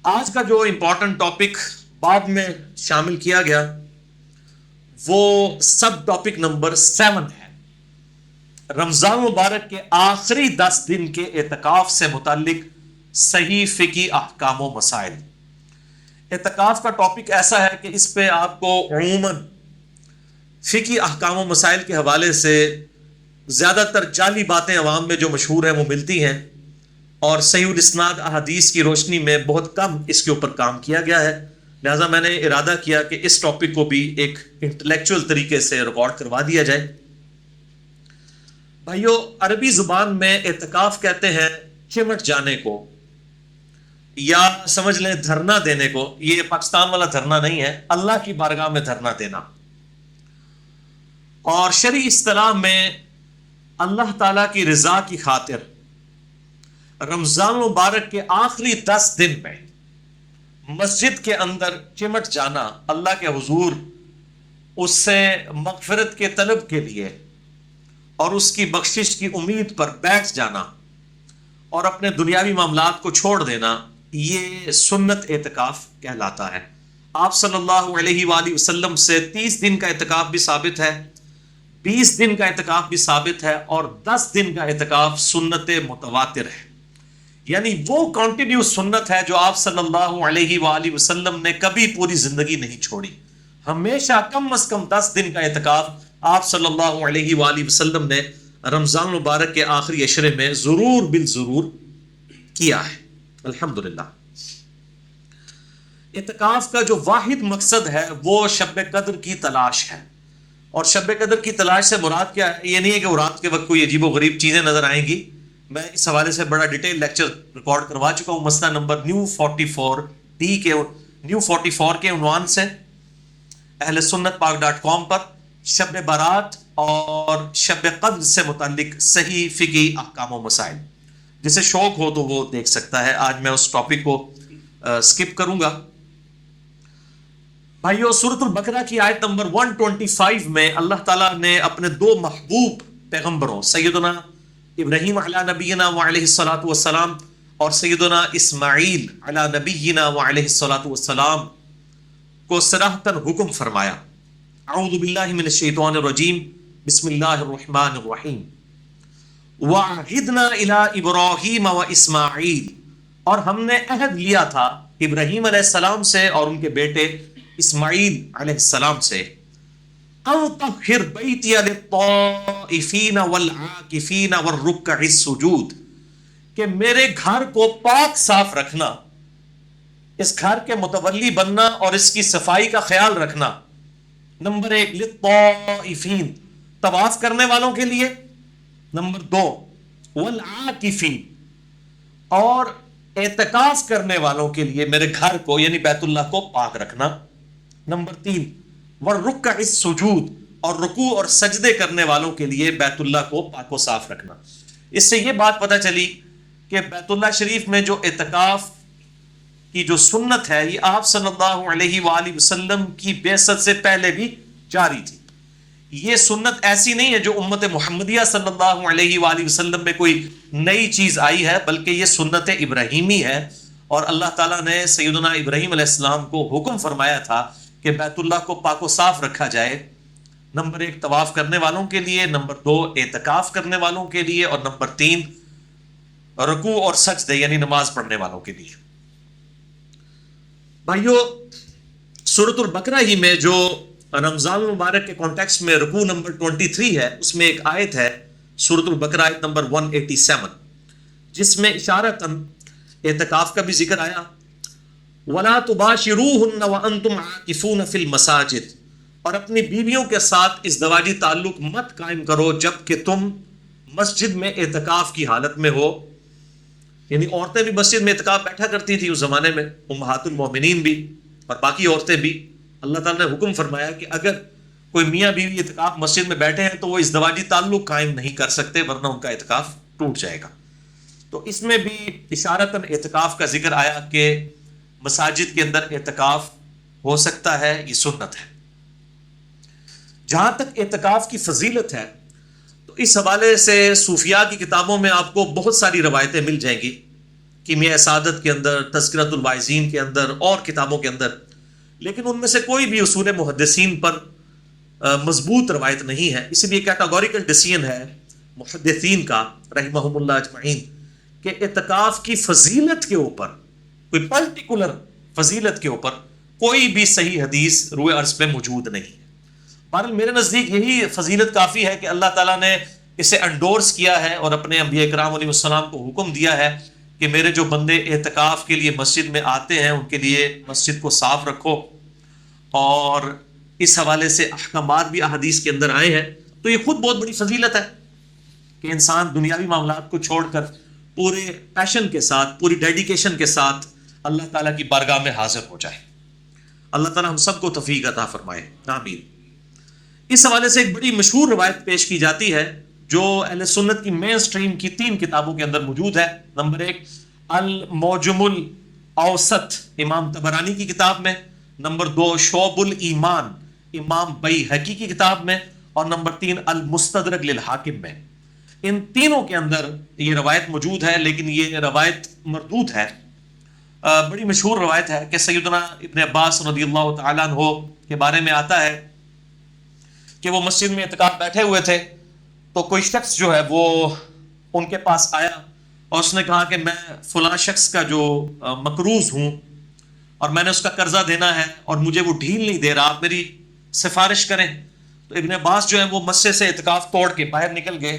آج کا جو امپورٹنٹ ٹاپک بعد میں شامل کیا گیا وہ سب ٹاپک نمبر 7 ہے، رمضان مبارک کے آخری 10 دن کے اعتکاف سے متعلق صحیح فقہی احکام و مسائل۔ اعتکاف کا ٹاپک ایسا ہے کہ اس پہ آپ کو عموماً فقہی احکام و مسائل کے حوالے سے زیادہ تر جعلی باتیں عوام میں جو مشہور ہیں وہ ملتی ہیں، اور صحیح الاسناد احادیث کی روشنی میں بہت کم اس کے اوپر کام کیا گیا ہے۔ لہٰذا میں نے ارادہ کیا کہ اس ٹاپک کو بھی ایک انٹلیکچوئل طریقے سے ریکارڈ کروا دیا جائے۔ بھائیو، عربی زبان میں اعتکاف کہتے ہیں چمٹ جانے کو، یا سمجھ لیں دھرنا دینے کو۔ یہ پاکستان والا دھرنا نہیں ہے، اللہ کی بارگاہ میں دھرنا دینا۔ اور شرعی اصطلاح میں اللہ تعالیٰ کی رضا کی خاطر رمضان مبارک کے آخری 10 دن میں مسجد کے اندر چمٹ جانا، اللہ کے حضور اس سے مغفرت کے طلب کے لیے اور اس کی بخشش کی امید پر بیٹھ جانا اور اپنے دنیاوی معاملات کو چھوڑ دینا، یہ سنت اعتکاف کہلاتا ہے۔ آپ صلی اللہ علیہ وآلہ وسلم سے 30 دن کا اعتکاف بھی ثابت ہے، 20 دن کا اعتکاف بھی ثابت ہے، اور 10 دن کا اعتکاف سنت متواتر ہے۔ یعنی وہ کنٹینیو سنت ہے جو آپ صلی اللہ علیہ وآلہ وسلم نے کبھی پوری زندگی نہیں چھوڑی۔ ہمیشہ کم از کم 10 دن کا اعتکاف آپ صلی اللہ علیہ وآلہ وسلم نے رمضان مبارک کے آخری عشرے میں ضرور بالضرور کیا ہے، الحمدللہ۔ اعتکاف کا جو واحد مقصد ہے وہ شب قدر کی تلاش ہے، اور شب قدر کی تلاش سے مراد کیا ہے؟ یہ نہیں ہے کہ رات کے وقت کوئی عجیب و غریب چیزیں نظر آئیں گی۔ میں اس حوالے سے بڑا ڈیٹیل لیکچر ریکارڈ کروا چکا ہوں، مسئلہ نمبر نیو 44 کے عنوان سے اہل سنت پاک.com پر شب برات اور شب قدر سے متعلق صحیح فقہی احکام و مسائل۔ جسے شوق ہو تو وہ دیکھ سکتا ہے۔ آج میں اس ٹاپک کو سکپ کروں گا۔ بھائیو، سورۃ البقرہ کی آیت نمبر 125 میں اللہ تعالیٰ نے اپنے 2 محبوب پیغمبروں سیدنا ابراہیم علی نبینا وعلیہ الصلوۃ والسلام اور سیدنا اسماعیل علی نبینا وعلیہ الصلوۃ والسلام کو صراحتاً حکم فرمایا۔ اعوذ باللہ من الشیطان الرجیم، بسم اللہ الرحمن الرحیم۔ وَعَهِدْنَا إِلَىٰ إِبْرَاهِيمَ وَإِسْمَاعِيلَ، اور ہم نے عہد لیا تھا ابراہیم علیہ السلام سے اور ان کے بیٹے اسماعیل علیہ السلام سے، أَن طَهِّرْ بَيْتِيَ لِلطَّائِفِينَ وَالْعَاكِفِينَ وَالرُّكَّعِ السُّجُودِ، کہ میرے گھر کو پاک صاف رکھنا، اس گھر کے متولی بننا اور اس کی صفائی کا خیال رکھنا۔ نمبر 1 للطائفین، طواف کرنے والوں کے لیے۔ نمبر 2 والعاکفین، اور اعتکاف کرنے والوں کے لیے میرے گھر کو یعنی بیت اللہ کو پاک رکھنا۔ نمبر 3 والرکع السجود، اور رکوع اور سجدے کرنے والوں کے لیے بیت اللہ کو پاک و صاف رکھنا۔ اس سے یہ بات پتہ چلی کہ بیت اللہ شریف میں جو اعتکاف کی جو سنت ہے یہ آپ صلی اللہ علیہ وآلہ وسلم کی بعثت سے پہلے بھی جاری تھی۔ یہ سنت ایسی نہیں ہے جو امت محمدیہ صلی اللہ علیہ وآلہ وسلم میں کوئی نئی چیز آئی ہے، بلکہ یہ سنت ابراہیمی ہے، اور اللہ تعالیٰ نے سیدنا ابراہیم علیہ السلام کو حکم فرمایا تھا کہ بیت اللہ کو پاک و صاف رکھا جائے۔ نمبر 1 طواف کرنے والوں کے لیے، نمبر 2 اعتکاف کرنے والوں کے لیے، اور نمبر 3 رکوع اور سجدے یعنی نماز پڑھنے والوں کے لیے۔ بھائیو، سورۃ البقرہ ہی میں جو رمضان المبارک کے کانٹیکسٹ میں رکوع نمبر 23 ہے، اس میں ایک آیت ہے سورۃ البقرہ آیت نمبر 187، جس میں اشارتاً اعتکاف کا بھی ذکر آیا۔ وَلَا تُبَاشِرُوهُنَّ وَأَنْتُمْ عَاكِفُونَ فِي الْمَسَاجِدِ، اور اپنی بیویوں کے ساتھ ازدواجی تعلق مت قائم کرو جب کہ تم مسجد میں اعتکاف کی حالت میں ہو۔ یعنی عورتیں بھی مسجد میں اعتکاف بیٹھا کرتی تھی اس زمانے میں، امہات المومنین بھی اور باقی عورتیں بھی۔ اللہ تعالیٰ نے حکم فرمایا کہ اگر کوئی میاں بیوی اعتکاف مسجد میں بیٹھے ہیں تو وہ ازدواجی تعلق قائم نہیں کر سکتے، ورنہ ان کا اعتکاف ٹوٹ جائے گا۔ تو اس میں بھی اشارتاً اعتکاف کا ذکر آیا کہ مساجد کے اندر اعتکاف ہو سکتا ہے، یہ سنت ہے۔ جہاں تک اعتکاف کی فضیلت ہے تو اس حوالے سے صوفیاء کی کتابوں میں آپ کو بہت ساری روایتیں مل جائیں گی کیمیاء سعادت کے اندر، تذکرۃ الواعظین کے اندر اور کتابوں کے اندر، لیکن ان میں سے کوئی بھی اصول محدثین پر مضبوط روایت نہیں ہے. اس لیے کیٹاگوریکل ڈیسیژن ہے محدثین کا رحمہم اللہ اجمعین کہ اعتکاف کی فضیلت کے اوپر، کوئی پرٹیکولر فضیلت کے اوپر کوئی بھی صحیح حدیث روئے عرض پہ موجود نہیں. بہرحال میرے نزدیک یہی فضیلت کافی ہے کہ اللہ تعالیٰ نے اسے انڈورس کیا ہے اور اپنے انبیاء کرام علیہ السلام کو حکم دیا ہے کہ میرے جو بندے اعتکاف کے لیے مسجد میں آتے ہیں ان کے لیے مسجد کو صاف رکھو. اور اس حوالے سے احکامات بھی احادیث کے اندر آئے ہیں. تو یہ خود بہت بڑی فضیلت ہے کہ انسان دنیاوی معاملات کو چھوڑ کر پورے پیشن کے ساتھ، پوری ڈیڈیکیشن کے ساتھ اللہ تعالیٰ کی بارگاہ میں حاضر ہو جائے. اللہ تعالیٰ ہم سب کو توفیق عطا فرمائے، آمین. اس حوالے سے ایک بڑی مشہور روایت پیش کی جاتی ہے جو اہل سنت کی مین سٹریم کی 3 کتابوں کے اندر موجود ہے. نمبر 1 المعجم الاوسط امام طبرانی کی کتاب میں، نمبر 2 شعب الایمان امام بیہقی کی کتاب میں، اور نمبر 3 المستدرک للحاکم میں. ان تینوں کے اندر یہ روایت موجود ہے، لیکن یہ روایت مردود ہے. بڑی مشہور روایت ہے کہ سیدنا ابن عباس رضی اللہ تعالیٰ عنہ کے بارے میں آتا ہے کہ وہ مسجد میں اعتکاف بیٹھے ہوئے تھے تو کوئی شخص جو ہے وہ ان کے پاس آیا اور اس نے کہا کہ میں فلاں شخص کا جو مقروض ہوں اور میں نے اس کا قرضہ دینا ہے اور مجھے وہ ڈھیل نہیں دے رہا، آپ میری سفارش کریں. تو ابن عباس جو ہے وہ مسجد سے اعتکاف توڑ کے باہر نکل گئے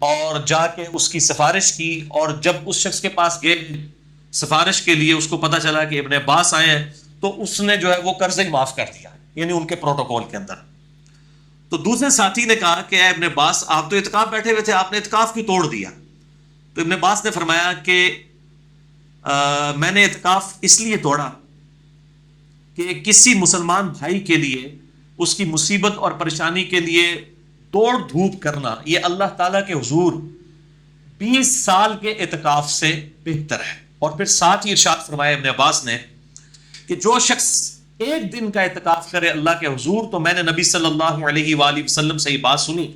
اور جا کے اس کی سفارش کی. اور جب اس شخص کے پاس گئے سفارش کے لیے، اس کو پتہ چلا کہ ابن عباس آئے ہیں، تو اس نے جو ہے وہ قرضہ ہی معاف کر دیا، یعنی ان کے پروٹوکول کے اندر. تو دوسرے ساتھی نے کہا کہ اے ابن عباس، آپ تو اعتکاف بیٹھے ہوئے تھے، آپ نے اعتکاف کیوں توڑ دیا؟ تو ابن عباس نے فرمایا کہ میں نے اعتکاف اس لیے توڑا کہ کسی مسلمان بھائی کے لیے اس کی مصیبت اور پریشانی کے لیے دوڑ دھوپ کرنا یہ اللہ تعالیٰ کے حضور 20 سال کے اعتکاف سے بہتر ہے. اور پھر ساتھ ہی ارشاد فرمایا ابن عباس نے کہ جو شخص ایک دن کا اعتکاف کرے اللہ کے حضور، تو میں نے نبی صلی اللہ علیہ وآلہ وسلم سے یہ بات سنی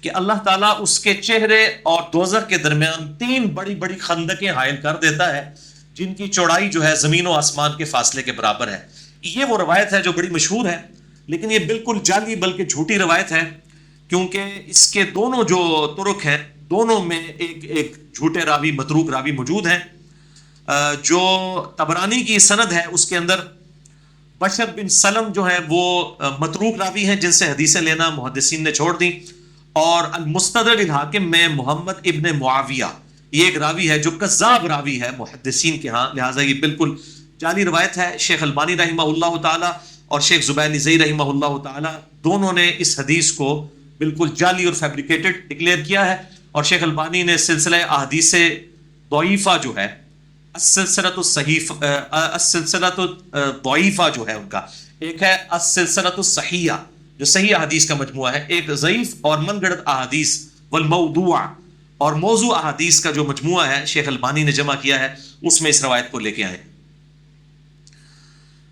کہ اللہ تعالیٰ اس کے چہرے اور دوزخ کے درمیان 3 بڑی بڑی خندقیں حائل کر دیتا ہے جن کی چوڑائی جو ہے زمین و آسمان کے فاصلے کے برابر ہے. یہ وہ روایت ہے جو بڑی مشہور ہے، لیکن یہ بالکل جعلی بلکہ جھوٹی روایت ہے، کیونکہ اس کے دونوں جو طرق ہیں دونوں میں ایک جھوٹے راوی، متروک راوی موجود ہیں. جو طبرانی کی سند ہے اس کے اندر بشر بن سلم جو ہے وہ متروک راوی ہیں جن سے حدیثیں لینا محدثین نے چھوڑ دیں. اور المستدرک للحاکم میں محمد ابن معاویہ یہ ایک راوی ہے جو کذاب راوی ہے محدثین کے ہاں، لہٰذا یہ بالکل جعلی روایت ہے. شیخ البانی رحمہ اللہ تعالی اور شیخ زبیر زئی رحمہ اللہ تعالی دونوں نے اس حدیث کو بالکل جعلی اور فیبریکیٹڈ ڈکلیئر کیا ہے. اور شیخ البانی نے سلسلہ احادیث ضعیفہ جو ہے السلسلۃ الضعیفہ جو ہے ان کا، ایک ہے السلسلۃ الصحیحہ جو صحیح احادیث کا مجموعہ ہے، ایک ضعیف اور من گھڑت احادیث والموضوع اور موضوع احادیث کا جو مجموعہ ہے شیخ البانی نے جمع کیا ہے، اس میں اس روایت کو لے کے آئے.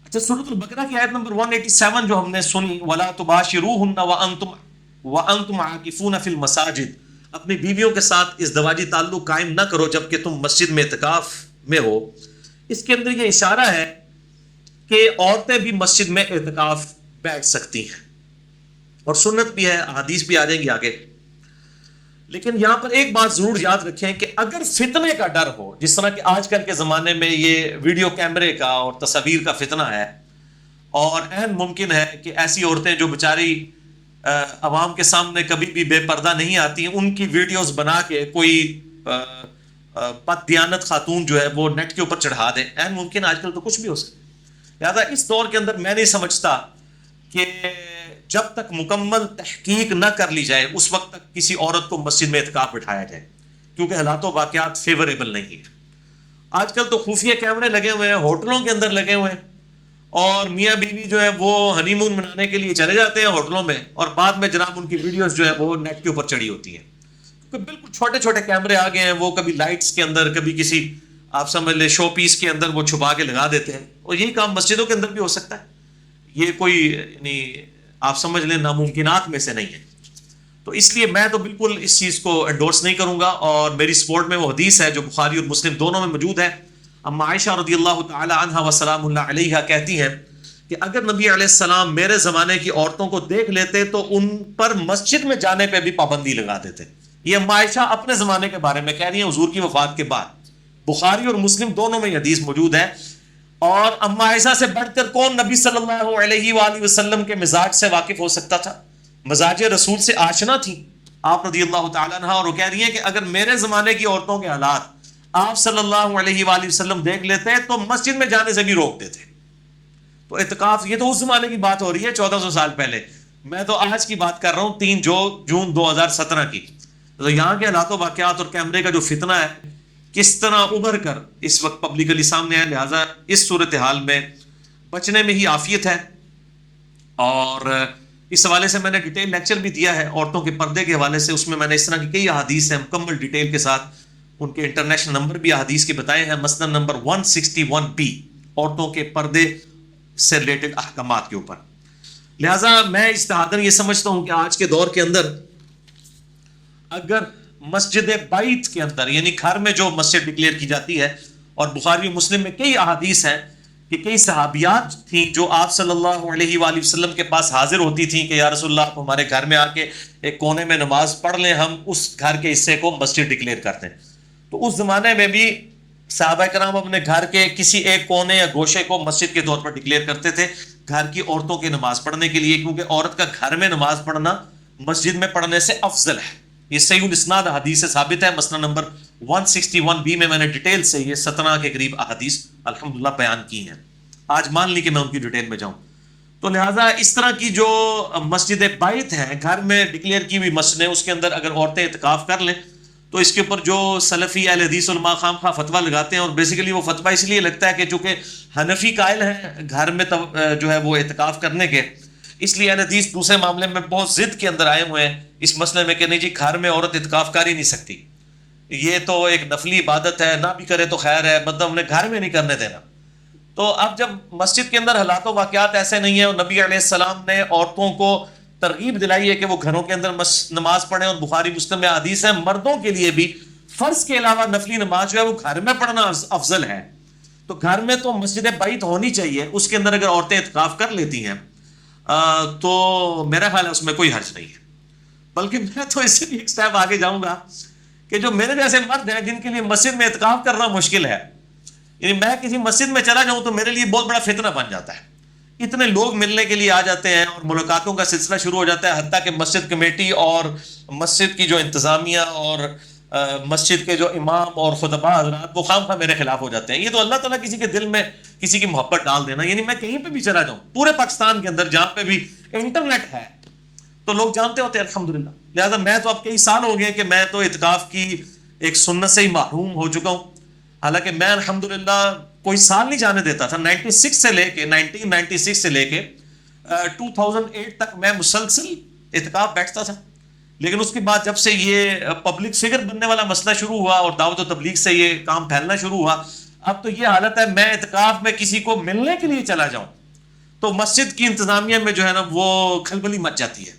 اچھا، سورۃ البقرہ کی آیت نمبر 187 جو ہم نے سنی، وَلَا تُبَاشِرُوهُنَّ وَأَنْتُمْ عَاكِفُونَ فِي الْمَسَاجِدِ، اپنی بیویوں کے ساتھ ازدواجی تعلق قائم نہ کرو جبکہ تم مسجد میں اعتکاف میں ہو. اس کے اندر یہ اشارہ ہے کہ عورتیں بھی مسجد میں اعتکاف بیٹھ سکتی ہیں، اور سنت بھی ہے، احادیث بھی آ جائیں گی آگے. لیکن یہاں پر ایک بات ضرور یاد رکھیں کہ اگر فتنے کا ڈر ہو، جس طرح کہ آج کل کے زمانے میں یہ ویڈیو کیمرے کا اور تصاویر کا فتنہ ہے، اور عین ممکن ہے کہ ایسی عورتیں جو بیچاری عوام کے سامنے کبھی بھی بے پردہ نہیں آتی ہیں، ان کی ویڈیوز بنا کے کوئی بد دیانت خاتون جو ہے وہ نیٹ کے اوپر چڑھا دیں. عین ممکن آج کل تو کچھ بھی ہو سکتا ہے. لہٰذا اس دور کے اندر میں نہیں سمجھتا کہ جب تک مکمل تحقیق نہ کر لی جائے اس وقت تک کسی عورت کو مسجد میں اعتکاف بٹھایا جائے، کیونکہ حالات و واقعات فیوریبل نہیں ہیں. آج کل تو خفیہ کیمرے لگے ہوئے ہیں، ہوٹلوں کے اندر لگے ہوئے ہیں، اور میاں بیوی جو ہے وہ ہنی مون منانے کے لیے چلے جاتے ہیں ہوٹلوں میں، اور بعد میں جناب ان کی ویڈیوز جو ہے وہ نیٹ کے اوپر چڑھی ہوتی ہیں. بالکل چھوٹے چھوٹے کیمرے آ گئے ہیں، وہ کبھی لائٹس کے اندر، کبھی کسی آپ سمجھ لیں شو پیس کے اندر وہ چھپا کے لگا دیتے ہیں، اور یہی کام مسجدوں کے اندر بھی ہو سکتا ہے. یہ کوئی یعنی آپ سمجھ لیں ناممکنات میں سے نہیں ہے. تو اس لیے میں تو بالکل اس چیز کو انڈورس نہیں کروں گا، اور میری سپورٹ میں وہ حدیث ہے جو بخاری اور مسلم دونوں میں موجود ہے. اما عائشہ رضی اللہ تعالی عنہا وسلام اللہ علیہا کہتی ہیں کہ اگر نبی علیہ السلام میرے زمانے کی عورتوں کو دیکھ لیتے تو ان پر مسجد میں جانے پہ بھی پابندی لگا دیتے. یہ اما عائشہ اپنے زمانے کے بارے میں کہہ رہی ہیں حضور کی وفات کے بعد. بخاری اور مسلم دونوں میں یہ حدیث موجود ہے. اور اما عائشہ سے بڑھ کر کون نبی صلی اللہ علیہ وآلہ وسلم کے مزاج سے واقف ہو سکتا تھا؟ مزاج رسول سے آشنا تھی آپ رضی اللہ تعالیٰ عنہ، اور وہ کہہ رہی ہیں کہ اگر میرے زمانے کی عورتوں کے حالات آپ صلی اللہ علیہ وآلہ وسلم دیکھ لیتے تو مسجد میں جانے سے بھی روک دیتے. تو اعتکاف یہ تو اس زمانے کی بات ہو رہی ہے 1400 سال پہلے، میں تو آج کی بات کر رہا ہوں 3 جون 2017 کی. تو یہاں کے حالات و واقعات اور کیمرے کا جو فتنہ ہے کس طرح ابھر کر اس وقت پبلکلی سامنے ہے، لہٰذا اس صورتحال میں بچنے میں ہی عافیت ہے. اور اس حوالے سے میں نے ڈیٹیل لیکچر بھی دیا ہے عورتوں کے پردے کے حوالے سے، اس میں میں نے اس طرح کی کئی احادیث ہیں مکمل ڈیٹیل کے ساتھ، ان کے انٹرنیشنل نمبر بھی احادیث کے بتائے ہیں، مسند نمبر 161B عورتوں کے پردے سے ریلیٹڈ احکامات کے اوپر. لہٰذا میں اجتہاداً یہ سمجھتا ہوں کہ آج کے دور کے اندر اگر مسجد بیت کے اندر یعنی گھر میں جو مسجد ڈکلیئر کی جاتی ہے، اور بخاری و مسلم میں کئی احادیث ہیں کہ کئی صحابیات تھیں جو آپ صلی اللہ علیہ وآلہ وسلم کے پاس حاضر ہوتی تھیں کہ یا رسول اللہ آپ ہمارے گھر میں آ کے ایک کونے میں نماز پڑھ لیں، ہم اس گھر کے حصے کو مسجد ڈکلیئر کرتے ہیں. تو اس زمانے میں بھی صحابہ کرام اپنے گھر کے کسی ایک کونے یا گوشے کو مسجد کے طور پر ڈکلیئر کرتے تھے گھر کی عورتوں کی نماز پڑھنے کے لیے، کیونکہ عورت کا گھر میں نماز پڑھنا مسجد میں پڑھنے سے افضل ہے. یہ صحیح الاسناد حدیث سے ثابت ہے. مسند نمبر 161B میں نے ڈیٹیل سے یہ 17 کے قریب احادیث الحمدللہ بیان کی ہیں. آج مان لی کہ میں ان کی ڈیٹیل میں جاؤں. تو لہٰذا اس طرح کی جو مسجد بیت ہیں گھر میں ڈکلیئر کی ہوئی مسجدیں، اس کے اندر اگر عورتیں اعتکاف کر لیں تو اس کے اوپر جو سلفی اہل حدیث علماء خام خواہ فتویٰ لگاتے ہیں، اور بیسیکلی وہ فتویٰ اس لیے لگتا ہے کہ چونکہ حنفی قائل ہیں گھر میں جو ہے وہ اعتکاف کرنے کے، اس لیے اہل حدیث دوسرے معاملے میں بہت ضد کے اندر آئے ہوئے ہیں اس مسئلے میں کہ نہیں جی گھر میں عورت اعتکاف کر ہی نہیں سکتی، یہ تو ایک نفلی عبادت ہے، نہ بھی کرے تو خیر ہے، مطلب انہیں گھر میں نہیں کرنے دینا. تو اب جب مسجد کے اندر حالات و واقعات ایسے نہیں ہیں، اور نبی علیہ السلام نے عورتوں کو ترغیب دلائی ہے کہ وہ گھروں کے اندر نماز پڑھیں، اور بخاری مسلم میں حدیث ہے مردوں کے لیے بھی فرض کے علاوہ نفلی نماز جو ہے وہ گھر میں پڑھنا افضل ہے. تو گھر میں تو مسجد بیت ہونی چاہیے، اس کے اندر اگر عورتیں اعتکاف کر لیتی ہیں تو میرا خیال ہے اس میں کوئی حرج نہیں ہے. بلکہ میں تو اس سے بھی ایک سٹیپ آگے جاؤں گا کہ جو میرے جیسے مرد ہیں جن کے لیے مسجد میں اعتکاف کرنا مشکل ہے، یعنی میں کسی مسجد میں چلا جاؤں تو میرے لیے بہت بڑا فتنہ بن جاتا ہے. اتنے لوگ ملنے کے لیے آ جاتے ہیں اور ملاقاتوں کا سلسلہ شروع ہو جاتا ہے، حتیٰ کہ مسجد کمیٹی اور مسجد کی جو انتظامیہ اور مسجد کے جو امام اور خطباء حضرات وہ خام خواہ میرے خلاف ہو جاتے ہیں. یہ تو اللہ تعالیٰ کسی کے دل میں کسی کی محبت ڈال دینا. یعنی میں کہیں پہ بھی چلا جاؤں پورے پاکستان کے اندر جہاں پہ بھی انٹرنیٹ ہے تو لوگ جانتے ہوتے ہیں الحمدللہ. لہٰذا میں تو اب کئی سال ہو گئے کہ میں تو اعتکاف کی ایک سنت سے ہی محروم ہو چکا ہوں. حالانکہ میں الحمدللہ کوئی سال نہیں جانے دیتا تھا، 1996 سے لے کے 2008 تک میں مسلسل اعتکاف بیٹھتا تھا. لیکن اس کے بعد جب سے یہ پبلک فگر بننے والا مسئلہ شروع ہوا اور دعوت و تبلیغ سے یہ کام پھیلنا شروع ہوا، اب تو یہ حالت ہے میں اعتکاف میں کسی کو ملنے کے لیے چلا جاؤں تو مسجد کی انتظامیہ میں جو ہے نا وہ کھلبلی مچ جاتی ہے.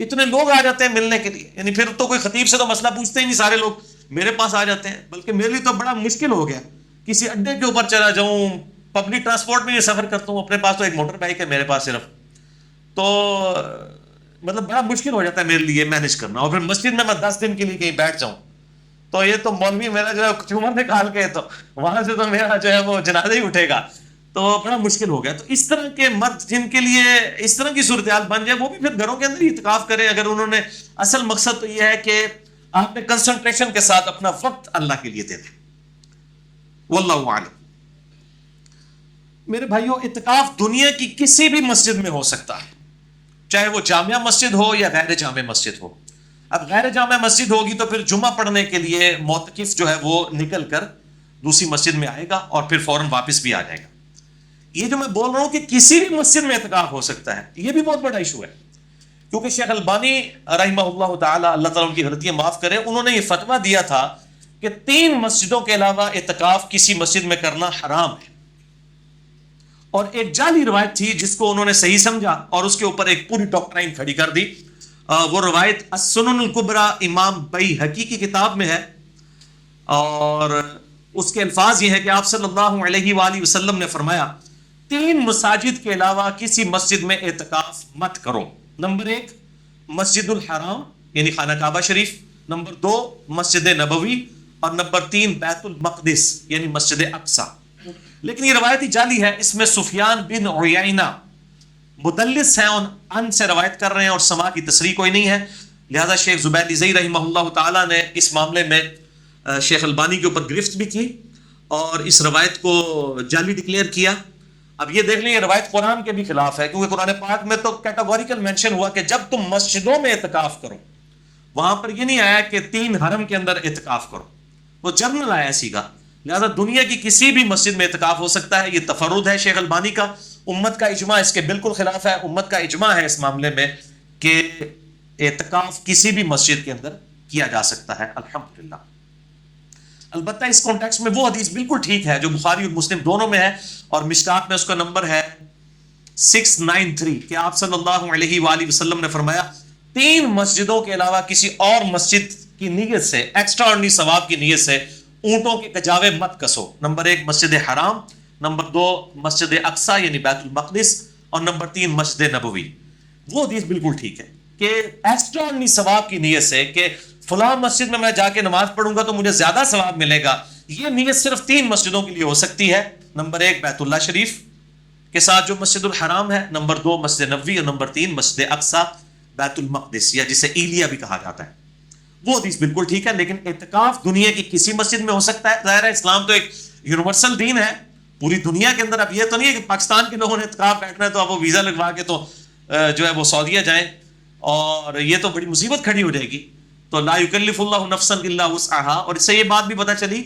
اتنے لوگ آ جاتے ہیں ملنے کے لیے، یعنی پھر تو کوئی خطیب سے تو مسئلہ پوچھتے ہی نہیں، سارے لوگ میرے پاس آ جاتے ہیں. بلکہ میرے لیے تو بڑا مشکل ہو گیا کسی اڈے کے اوپر چلا جاؤں. پبلک ٹرانسپورٹ میں یہ سفر کرتا ہوں، اپنے پاس تو ایک موٹر بائک ہے میرے پاس صرف، تو مطلب بڑا مشکل ہو جاتا ہے میرے لیے مینیج کرنا. اور پھر مسجد میں 10 دن کے لیے کہیں بیٹھ جاؤں تو یہ تو مولوی میرا جو ہے چومر نکال کے تو وہاں سے تو میرا جو ہے وہ جنازہ ہی اٹھے گا، تو بڑا مشکل ہو گیا. تو اس طرح کے مرد جن کے لیے اس طرح کی صورتحال بن جائے وہ بھی پھر گھروں کے اندر ہی اعتکاف کرے، اگر انہوں نے اصل مقصد تو یہ ہے کہ آپ نے کنسنٹریشن کے ساتھ اپنا وقت اللہ کے لیے دے دیں. واللہ اعلم. میرے بھائیوں اعتکاف دنیا کی کسی بھی مسجد میں ہو سکتا ہے، چاہے وہ جامعہ مسجد ہو یا غیر جامع مسجد ہو. اب غیر جامع مسجد ہوگی تو پھر جمعہ پڑھنے کے لیے معتکف جو ہے وہ نکل کر دوسری مسجد میں آئے گا اور پھر فوراً واپس بھی آ جائے گا. یہ جو میں بول رہا ہوں کہ کسی بھی مسجد میں اعتکاف ہو سکتا ہے، یہ بھی بہت بڑا ایشو ہے. کیونکہ شیخ البانی رحمہ اللہ تعالی، اللہ تعالیٰ ان کی غلطیاں معاف کرے، انہوں نے یہ فتویٰ دیا تھا کہ 3 مسجدوں کے علاوہ اعتکاف کسی مسجد میں کرنا حرام ہے. اور ایک جعلی روایت تھی جس کو انہوں نے صحیح سمجھا اور اس کے اوپر ایک پوری ڈاکٹرائن کھڑی کر دی. وہ روایت السنن الکبریٰ امام بیہقی کی کتاب میں ہے، اور اس کے الفاظ یہ ہے کہ آپ صلی اللہ علیہ وآلہ وسلم نے فرمایا 3 مساجد کے علاوہ کسی مسجد میں اعتکاف مت کرو۔ نمبر 1 مسجد الحرام یعنی خانہ کعبہ شریف، نمبر 2 مسجد نبوی، اور نمبر 3 بیت المقدس یعنی مسجد اقصی۔ لیکن یہ روایتی جعلی ہے، اس میں سفیان بن عیینہ مدلس ہیں اور ان سے روایت کر رہے ہیں اور سما کی تصریح کوئی نہیں ہے، لہذا شیخ زبیدی رحمہ اللہ تعالیٰ نے اس معاملے میں شیخ البانی کے اوپر گرفت بھی کی اور اس روایت کو جعلی ڈکلیئر کیا۔ اب یہ دیکھ لیں یہ روایت قرآن کے بھی خلاف ہے، کیونکہ قرآن پاک میں تو کیٹاگوریکل مینشن ہوا کہ جب تم مسجدوں میں اعتکاف کرو، وہاں پر یہ نہیں آیا کہ 3 حرم کے اندر اعتکاف کرو، وہ جنرل آیا سیگا۔ لہذا دنیا کی کسی بھی مسجد میں اعتکاف ہو سکتا ہے، یہ تفرد ہے شیخ البانی کا، امت کا اجماع اس کے بالکل خلاف ہے، امت کا اجماع ہے اس معاملے میں کہ اعتکاف کسی بھی مسجد کے اندر کیا جا سکتا ہے الحمدللہ۔ البتہ اس کانٹیکسٹ میں وہ حدیث بالکل ٹھیک ہے جو بخاری اور مسلم دونوں میں ہے، اور مشکات میں اس کا نمبر ہے 693 کہ آپ صلی اللہ علیہ وآلہ وسلم نے فرمایا 3 مسجدوں کے علاوہ کسی اور مسجد کی نیت سے، ایکسٹرا آرڈنری ثواب کی نیت سے اونٹوں کے کجاوے مت کسو۔ نمبر 1 مسجد حرام، نمبر 2 مسجد اقصی یعنی بیت المقدس، اور نمبر 3 مسجد نبوی۔ وہ حدیث بالکل ٹھیک ہے کہ ایکسٹرا آرڈنری ثواب کی نیت سے کہ فلاں مسجد میں جا کے نماز پڑھوں گا تو مجھے زیادہ ثواب ملے گا، یہ نیت صرف 3 مسجدوں کے لیے ہو سکتی ہے۔ نمبر 1 بیت اللہ شریف کے ساتھ جو مسجد الحرام ہے، نمبر 2 مسجد نبوی، اور نمبر 3 مسجد اقصی بیت المقدس یا جسے ایلیا بھی کہا جاتا ہے۔ وہ حدیث بالکل ٹھیک ہے، لیکن اعتکاف دنیا کی کسی مسجد میں ہو سکتا ہے۔ ظاہر ہے اسلام تو ایک یونیورسل دین ہے پوری دنیا کے اندر۔ اب یہ تو نہیں ہے کہ پاکستان کے لوگوں نے اعتکاف بیٹھنا ہے تو اب وہ ویزا لگوا کے تو جو ہے وہ سعودیہ جائیں، اور یہ تو بڑی مصیبت کھڑی ہو جائے گی۔ تو لا یکلف اللہ نفسا الا وسعها، اور اس سے یہ بات بھی پتہ چلی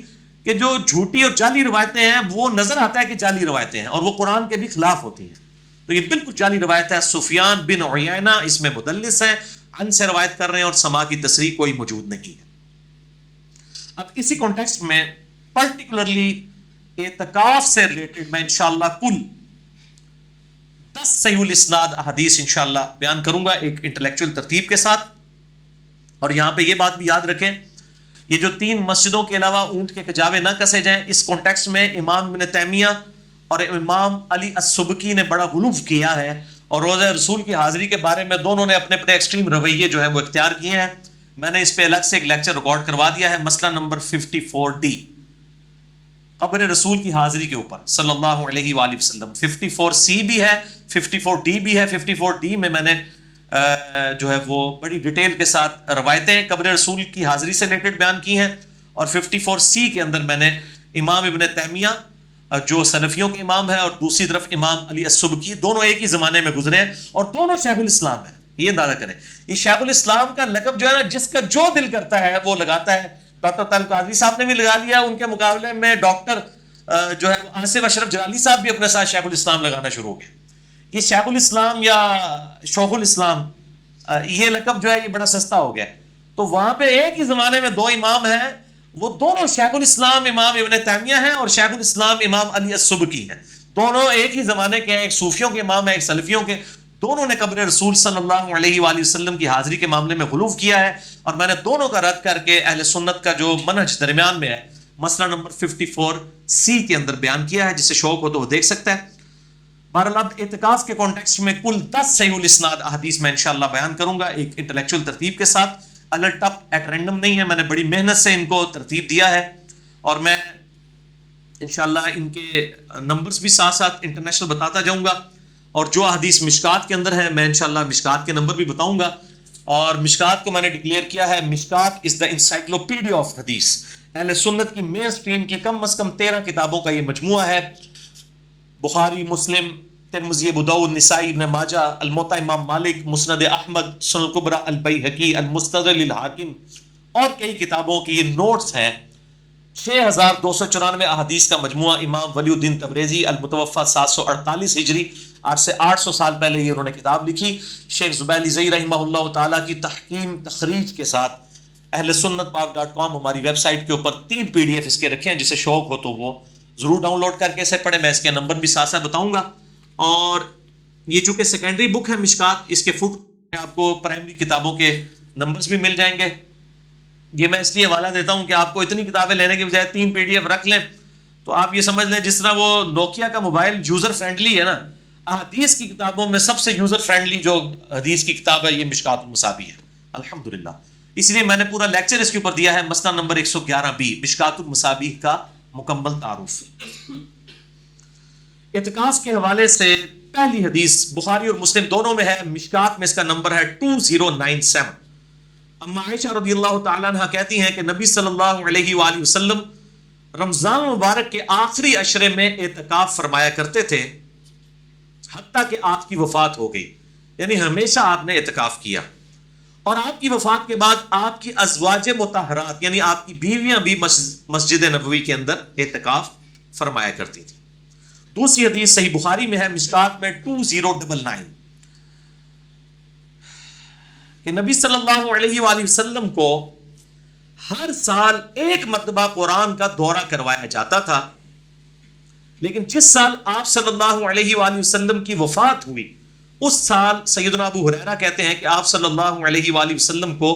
کہ جو جھوٹی اور جعلی روایتیں ہیں وہ نظر آتا ہے کہ جعلی روایتیں ہیں اور وہ قرآن کے بھی خلاف ہوتی ہیں، تو یہ بالکل جعلی روایت ہے۔ سفیان بن عیینہ اس میں مدلس ہیں، ان سے روایت کر رہے ہیں اور سما کی تصریح کوئی موجود نہیں ہے۔ اب اسی کانٹیکسٹ میں پرٹیکولرلی اعتکاف سے ریلیٹڈ میں انشاءاللہ کل 10 صحیح الاسناد احادیث انشاءاللہ بیان کروں گا ایک انٹلیکچوئل ترتیب کے ساتھ۔ اور یہاں پہ یہ بات بھی یاد رکھیں، یہ جو 3 مسجدوں کے علاوہ اونٹ کے کجاوے نہ کسے جائیں، اس کانٹیکسٹ میں امام ابن تیمیہ اور امام علی السبکی نے بڑا غلو کیا ہے، اور روزہ رسول کی حاضری کے بارے میں دونوں نے اپنے اپنے ایکسٹریم رویے جو ہے وہ اختیار کیے ہیں۔ میں نے اس پہ الگ سے ایک لیکچر ریکارڈ کروا دیا ہے، مسئلہ نمبر 54D قبر رسول کی حاضری کے اوپر صلی اللہ علیہ وآلہ وسلم۔ 54C بھی ہے، 54D بھی ہے۔ 54D میں نے جو ہے وہ بڑی ڈیٹیل کے ساتھ روایتیں قبر رسول کی حاضری سے ریلیٹڈ بیان کی ہیں، اور 54C کے اندر میں نے امام ابن تیمیہ جو سلفیوں کے امام ہے اور دوسری طرف امام علی السبکی، دونوں ایک ہی زمانے میں گزرے ہیں اور دونوں شیخ الاسلام ہیں۔ یہ اندازہ کریں، یہ شیخ الاسلام کا لقب جو ہے نا جس کا جو دل کرتا ہے وہ لگاتا ہے۔ ڈاکٹر طارق قادری صاحب نے بھی لگا لیا، ان کے مقابلے میں ڈاکٹر جو ہے آصف اشرف جلالی صاحب بھی اپنے ساتھ شیخ الاسلام لگانا شروع ہو گئے۔ یہ شیخ الاسلام یا شیخ الاسلام یہ لقب جو ہے یہ بڑا سستا ہو گیا ہے۔ تو وہاں پہ ایک ہی زمانے میں 2 امام ہیں، وہ دونوں شیخ الاسلام امام ابن تیمیہ ہیں اور شیخ الاسلام امام علی السبکی ہیں، دونوں ایک ہی زمانے کے ہیں، ایک صوفیوں کے امام ہیں ایک سلفیوں کے۔ دونوں نے قبر رسول صلی اللہ علیہ وآلہ وسلم کی حاضری کے معاملے میں غلو کیا ہے، اور میں نے دونوں کا رد کر کے اہل سنت کا جو منہج درمیان میں ہے مسئلہ نمبر 54C کے اندر بیان کیا ہے، جسے شوق ہو تو وہ دیکھ سکتا ہے۔ بہرحال اب اعتکاف کے کانٹیکسٹ میں کل 10 صحیح الاسناد احادیث میں انشاءاللہ بیان کروں گا ایک انٹلیکچوئل ترتیب کے ساتھ، الٹ اپ ایٹ رینڈم نہیں ہے، میں نے بڑی محنت سے ان کو ترتیب دیا ہے، اور میں انشاءاللہ ان کے نمبرز بھی ساتھ ساتھ انٹرنیشنل بتاتا جاؤں گا، اور جو حدیث مشکات کے اندر ہے میں انشاءاللہ مشکات کے نمبر بھی بتاؤں گا۔ اور مشکات کو میں نے ڈکلیئر کیا ہے، مشکات از دا انسائکلوپیڈیا آف حدیث، اہل سنت کی مین سٹریم کی کم از کم 13 کتابوں کا یہ مجموعہ ہے، بخاری، مسلم، ترمذی، ابو داؤد، نسائی، ابن ماجہ، الموطا امام مالک، مسند احمد، سنن الکبریٰ البیہقی، المستدرک للحاکم، اور کئی کتابوں کی یہ نوٹس ہیں۔ 6294 احادیث کا مجموعہ، امام ولی الدین تبریزی المتوفی 748 ہجری، آج سے 800 سال پہلے یہ انہوں نے کتاب لکھی۔ شیخ زبیدی رحمہ اللہ تعالیٰ کی تحکیم تخریج کے ساتھ اہل سنت پاک.com ہماری ویب سائٹ کے اوپر 3 PDF اس کے رکھے ہیں، جسے شوق ہو تو وہ ضرور ڈاؤن لوڈ کر کے اسے پڑھیں، میں اس کے نمبر بھی ساتھ ساتھ بتاؤں گا۔ اور یہ چونکہ سیکنڈری بک ہے مشکات، اس کے فٹ آپ کو پرائمری کتابوں کے نمبرز بھی مل جائیں گے. یہ میں اس لیے حوالہ دیتا ہوں کہ آپ کو اتنی کتابیں لینے کے بجائے 3 PDF رکھ لیں تو آپ یہ سمجھ لیں جس طرح وہ نوکیا کا موبائل یوزر فرینڈلی ہے نا، حدیث کی کتابوں میں سب سے یوزر فرینڈلی جو حدیث کی کتاب ہے یہ مشکات المصابیح ہے الحمدللہ. اس لیے میں نے پورا لیکچر اس کے اوپر دیا ہے، مسئلہ نمبر 111B مشکات المصابیح کا مکمل تعارف. اعتکاف کے حوالے سے پہلی حدیث بخاری اور مسلم دونوں میں ہے، مشکات میں اس کا نمبر ہے 2097. اما عائشہ رضی اللہ تعالیٰ عنہ کہتی ہیں کہ نبی صلی اللہ علیہ وآلہ وسلم رمضان مبارک کے آخری عشرے میں اعتکاف فرمایا کرتے تھے حتیٰ کہ آپ کی وفات ہو گئی، یعنی ہمیشہ آپ نے اعتکاف کیا. اور آپ کی وفات کے بعد آپ کی ازواج مطہرات یعنی آپ کی بیویاں بھی مسجد نبوی کے اندر اعتکاف فرمایا کرتی تھی. دوسری حدیث صحیح بخاری میں ہے، مشکات میں 2099 کہ نبی صلی اللہ علیہ وآلہ وسلم کو ہر سال ایک مرتبہ قرآن کا دورہ کروایا جاتا تھا، لیکن جس سال آپ صلی اللہ علیہ وآلہ وسلم کی وفات ہوئی اس سال سیدنا ابو ہریرہ کہتے ہیں کہ آپ صلی اللہ علیہ وآلہ وسلم کو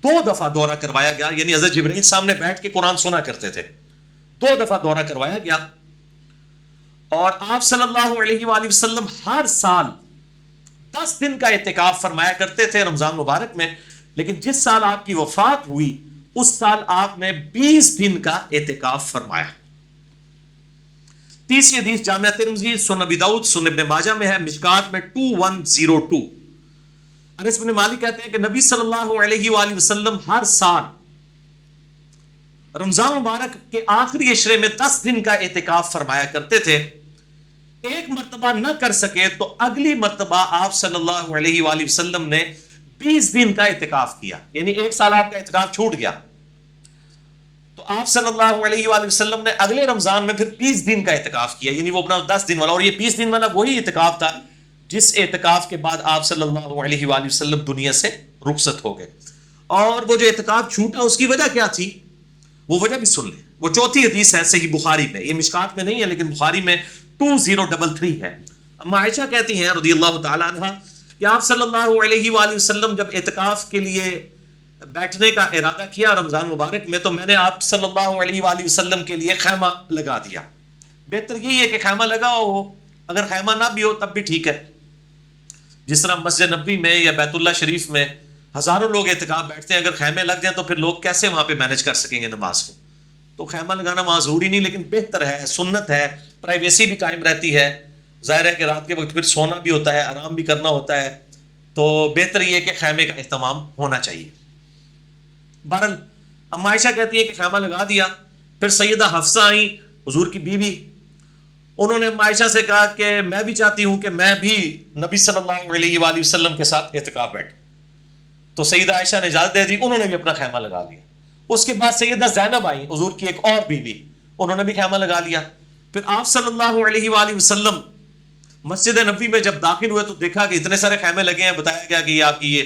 2 دفعہ دورہ کروایا گیا، یعنی حضرت جبرائیل سامنے بیٹھ کے قرآن سنا کرتے تھے. 2 دفعہ دورہ کروایا گیا اور آپ صلی اللہ علیہ وآلہ وسلم ہر سال 10 دن کا اعتکاف فرمایا کرتے تھے رمضان مبارک میں، لیکن جس سال آپ کی وفات ہوئی اس سال آپ نے 20 دن کا اعتکاف فرمایا. تیسری حدیث جامعہ ترمذی، سنن ابی داؤد، سنن ابن ماجہ میں ہے، مشکات میں 2102. انس بن مالک کہتے ہیں کہ نبی صلی اللہ علیہ وآلہ وسلم ہر سال رمضان مبارک کے آخری عشرے میں 10 دن کا اعتکاف فرمایا کرتے تھے. ایک مرتبہ نہ کر سکے تو اگلی مرتبہ آپ صلی اللہ علیہ وآلہ وسلم نے 20 دن کا اعتکاف کیا، یعنی ایک سال آپ کا اعتکاف چھوٹ گیا تو آپ صلی اللہ علیہ وآلہ وسلم نے اگلے رمضان میں پھر 20 دن کا اعتکاف کیا، یعنی وہ اپنا 10 دن والا. اور یہ 20 دن والا وہی اعتکاف تھا جس اعتکاف کے بعد آپ صلی اللہ علیہ وآلہ وسلم دنیا سے رخصت ہو گئے. اور وہ جو اعتکاف چھوٹا اس کی وجہ کیا تھی وہ وجہ بھی سن لیں. وہ چوتھی حدیث ہے صحیح بخاری میں، یہ مشکات میں نہیں ہے لیکن بخاری میں 2033 ہے. اما عائشہ کہتی ہیں رضی اللہ تعالیٰ عنہ کہ آپ صلی اللہ علیہ وآلہ وسلم جب اعتکاف کے لیے بیٹھنے کا ارادہ کیا رمضان مبارک میں تو میں نے آپ صلی اللہ علیہ وآلہ وسلم کے لیے خیمہ لگا دیا. بہتر یہی ہے کہ خیمہ لگا ہو، اگر خیمہ نہ بھی ہو تب بھی ٹھیک ہے. جس طرح مسجد نبوی میں یا بیت اللہ شریف میں ہزاروں لوگ اعتکاف بیٹھتے ہیں، اگر خیمے لگ جائیں تو پھر لوگ کیسے وہاں پہ مینج کر سکیں گے نماز کو؟ تو خیمہ لگانا وہاں ضروری نہیں، لیکن بہتر ہے، سنت ہے، پرائیویسی بھی قائم رہتی ہے. ظاہر ہے کہ رات کے وقت پھر سونا بھی ہوتا ہے، آرام بھی کرنا ہوتا ہے، تو بہتر یہ کہ خیمے کا اہتمام ہونا چاہیے. بہرحال اما عائشہ کہتی ہے کہ خیمہ لگا دیا. پھر سیدہ حفصہ آئیں حضور کی بیوی، انہوں نے اما عائشہ سے کہا کہ میں بھی چاہتی ہوں کہ میں بھی نبی صلی اللہ علیہ وآلہ وسلم کے ساتھ اعتکاف بیٹھوں. تو سیدہ عائشہ نے اجازت دے دی، انہوں نے بھی اپنا خیمہ لگا لیا. اس کے بعد سیدہ زینب آئیں حضور کی ایک اور بیوی، انہوں نے بھی خیمہ لگا لیا. پھر آپ صلی اللہ علیہ وآلہ وسلم مسجد نبوی میں جب داخل ہوئے تو دیکھا کہ اتنے سارے خیمے لگے ہیں. بتایا گیا کہ یہ آپ کی یہ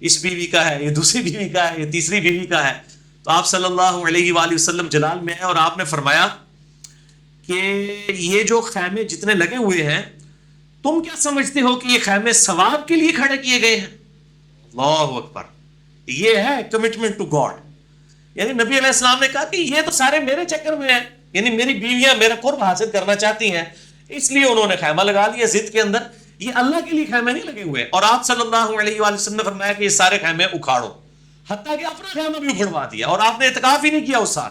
اس بیوی کا ہے، یہ دوسری بیوی کا ہے، یہ تیسری بیوی کا ہے. تو آپ صلی اللہ علیہ وآلہ وسلم جلال میں ہیں اور آپ نے فرمایا کہ یہ جو خیمے جتنے لگے ہوئے ہیں تم کیا سمجھتے ہو کہ یہ خیمے ثواب کے لیے کھڑے کیے گئے ہیں؟ اللہ اکبر. یہ ہے کمٹمنٹ ٹو گاڈ. یعنی نبی علیہ السلام نے کہا کہ یہ تو سارے میرے چکر میں ہیں، یعنی میری بیویاں میرا قرب حاصل کرنا چاہتی ہیں، اس لیے انہوں نے خیمہ لگا لیا ضد کے اندر. یہ اللہ کے لیے خیمے نہیں لگے ہوئے. اور آپ صلی اللہ علیہ وآلہ وسلم نے فرمایا کہ یہ سارے خیمے اکھاڑو، حتیٰ کہ اپنا خیمہ بھی اکھڑوا دیا. اور آپ نے اعتکاف ہی نہیں کیا اس سال.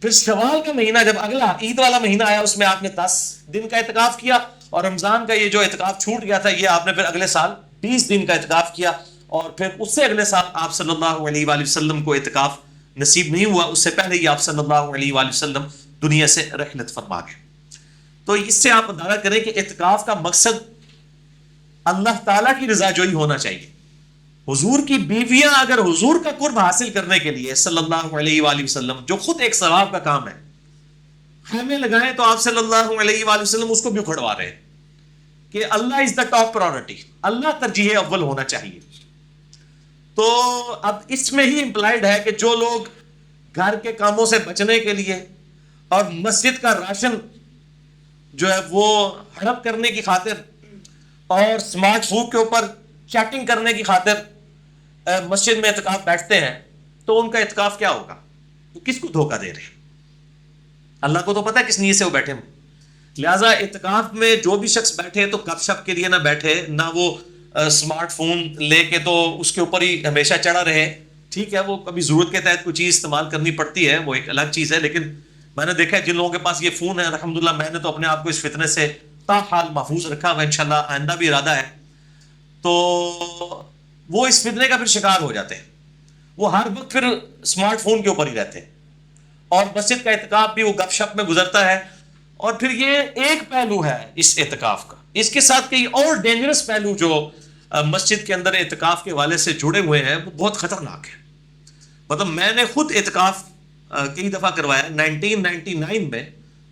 پھر شوال کا مہینہ جب اگلا عید والا مہینہ آیا اس میں آپ نے 10 دن کا اعتکاف کیا، اور رمضان کا یہ جو اعتکاف چھوٹ گیا تھا یہ آپ نے پھر اگلے سال 20 دن کا اعتکاف کیا. اور پھر اس سے اگلے سال آپ صلی اللہ علیہ وآلہ وسلم کو اعتکاف نصیب نہیں ہوا، اس سے پہلے ہی آپ صلی اللہ علیہ وآلہ وسلم دنیا سے رحلت فرما گئے. تو اس سے آپ اندازہ کریں کہ اعتکاف کا مقصد اللہ تعالیٰ کی رضا جوئی ہونا چاہیے. حضور کی بیویاں اگر حضور کا قرب حاصل کرنے کے لیے صلی اللہ علیہ وآلہ وسلم، جو خود ایک ثواب کا کام ہے، خیمے لگائیں تو آپ صلی اللہ علیہ وآلہ وسلم اس کو بھی اکھڑوا رہے ہیں کہ اللہ از دا ٹاپ پرائورٹی، اللہ ترجیح اول ہونا چاہیے. تو اب اس میں ہی امپلائڈ ہے کہ جو لوگ گھر کے کاموں سے بچنے کے لیے اور مسجد کا راشن جو ہے وہ ہڑپ کرنے کی خاطر اور سمارٹ فون کے اوپر چیٹنگ کرنے کی خاطر مسجد میں اعتکاف بیٹھتے ہیں تو ان کا اعتکاف کیا ہوگا؟ تو کس کو دھوکہ دے رہے ہیں؟ اللہ کو تو پتہ ہے کس نیت سے وہ بیٹھے ہیں. لہٰذا اعتکاف میں جو بھی شخص بیٹھے تو گپ شپ کے لیے نہ بیٹھے، نہ وہ اسمارٹ فون لے کے تو اس کے اوپر ہی ہمیشہ چڑھا رہے. ٹھیک ہے، وہ کبھی ضرورت کے تحت کوئی چیز استعمال کرنی پڑتی ہے، وہ ایک الگ چیز ہے، لیکن میں نے دیکھا ہے جن لوگوں کے پاس یہ فون ہے الحمدللہ، میں نے تو اپنے آپ کو اس فتنے سے تاحال محفوظ رکھا ہوا، انشاءاللہ آئندہ بھی ارادہ ہے. تو وہ اس فتنے کا پھر شکار ہو جاتے ہیں، وہ ہر وقت پھر اسمارٹ فون کے اوپر ہی رہتے ہیں، اور مسجد کا اعتکاف بھی وہ گپ شپ میں گزرتا ہے. اور پھر یہ ایک پہلو ہے اس اعتکاف کا، اس کے ساتھ کئی اور ڈینجرس پہلو جو مسجد کے اندر اعتکاف کے حوالے سے جڑے ہوئے ہیں وہ بہت خطرناک ہے. مطلب میں نے خود اعتکاف کئی دفعہ کروایا 1999 میں.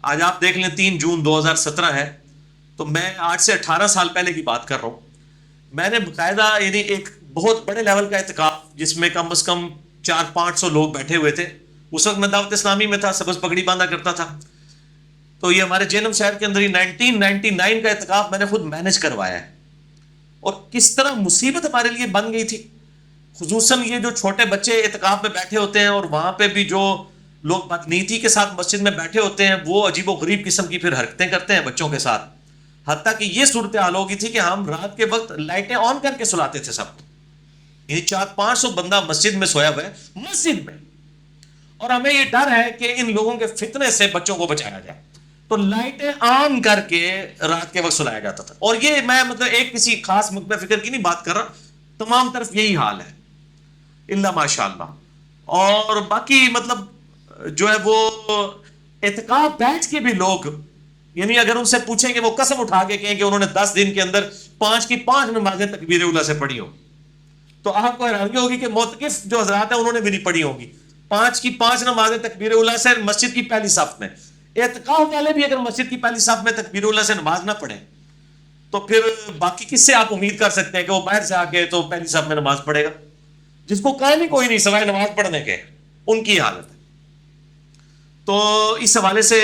آج آپ دیکھ لیں 3 جون 2017 ہے، تو میں آج سے 18 سال پہلے کی بات کر رہا ہوں. میں نے باقاعدہ یعنی ایک بہت بڑے لیول کا اعتکاف جس میں کم از کم 400-500 لوگ بیٹھے ہوئے تھے. اس وقت میں دعوت اسلامی میں تھا، سبز پگڑی باندھا کرتا تھا. تو یہ ہمارے جہنم شہر کے اندر ہی 1999 کا اعتکاف میں نے خود مینج کروایا ہے. اور کس طرح مصیبت ہمارے لیے بن گئی تھی، خصوصاً یہ جو چھوٹے بچے اعتکاف میں بیٹھے ہوتے ہیں اور وہاں پہ بھی جو لوگ بدنیتی کے ساتھ مسجد میں بیٹھے ہوتے ہیں وہ عجیب و غریب قسم کی پھر حرکتیں کرتے ہیں بچوں کے ساتھ. حتیٰ کہ یہ صورتحال ہو گئی تھی کہ ہم رات کے وقت لائٹیں آن کر کے سلاتے تھے سب کو. یہ 400-500 بندہ مسجد میں سویا ہوا ہے، مسجد میں، اور ہمیں یہ ڈر ہے کہ ان لوگوں کے فتنے سے بچوں کو بچایا جائے، تو لائٹیں آن کر کے رات کے وقت سلایا جاتا تھا. اور یہ میں مطلب ایک کسی خاص مقطع فکر کی نہیں بات کر رہا، تمام طرف یہی حال ہے الا ماشاء اللہ. اور باقی مطلب جو ہے وہ اعتکاف بیٹھ کے بھی لوگ، یعنی اگر ان سے پوچھیں کہ وہ قسم اٹھا کے کہیں کہ انہوں نے 10 دن کے اندر 5 کی 5 نمازیں تکبیر اولیٰ سے پڑھی ہوں، تو آپ کو حیرانی ہوگی کہ معتکف جو حضرات ہیں انہوں نے بھی نہیں پڑھی ہوگی 5 کی 5 نمازیں تکبیر اولیٰ سے مسجد کی پہلی صف میں. اعتکاف والے بھی اگر مسجد کی پہلی صف میں تکبیر اولیٰ سے نماز نہ پڑھیں تو پھر باقی کس سے آپ امید کر سکتے ہیں کہ وہ باہر سے آ کے تو پہلی صف میں نماز پڑھے گا، جس کو قائم ہی کوئی نہیں سوائے نماز پڑھنے کے. ان کی حالت ہے. تو اس حوالے سے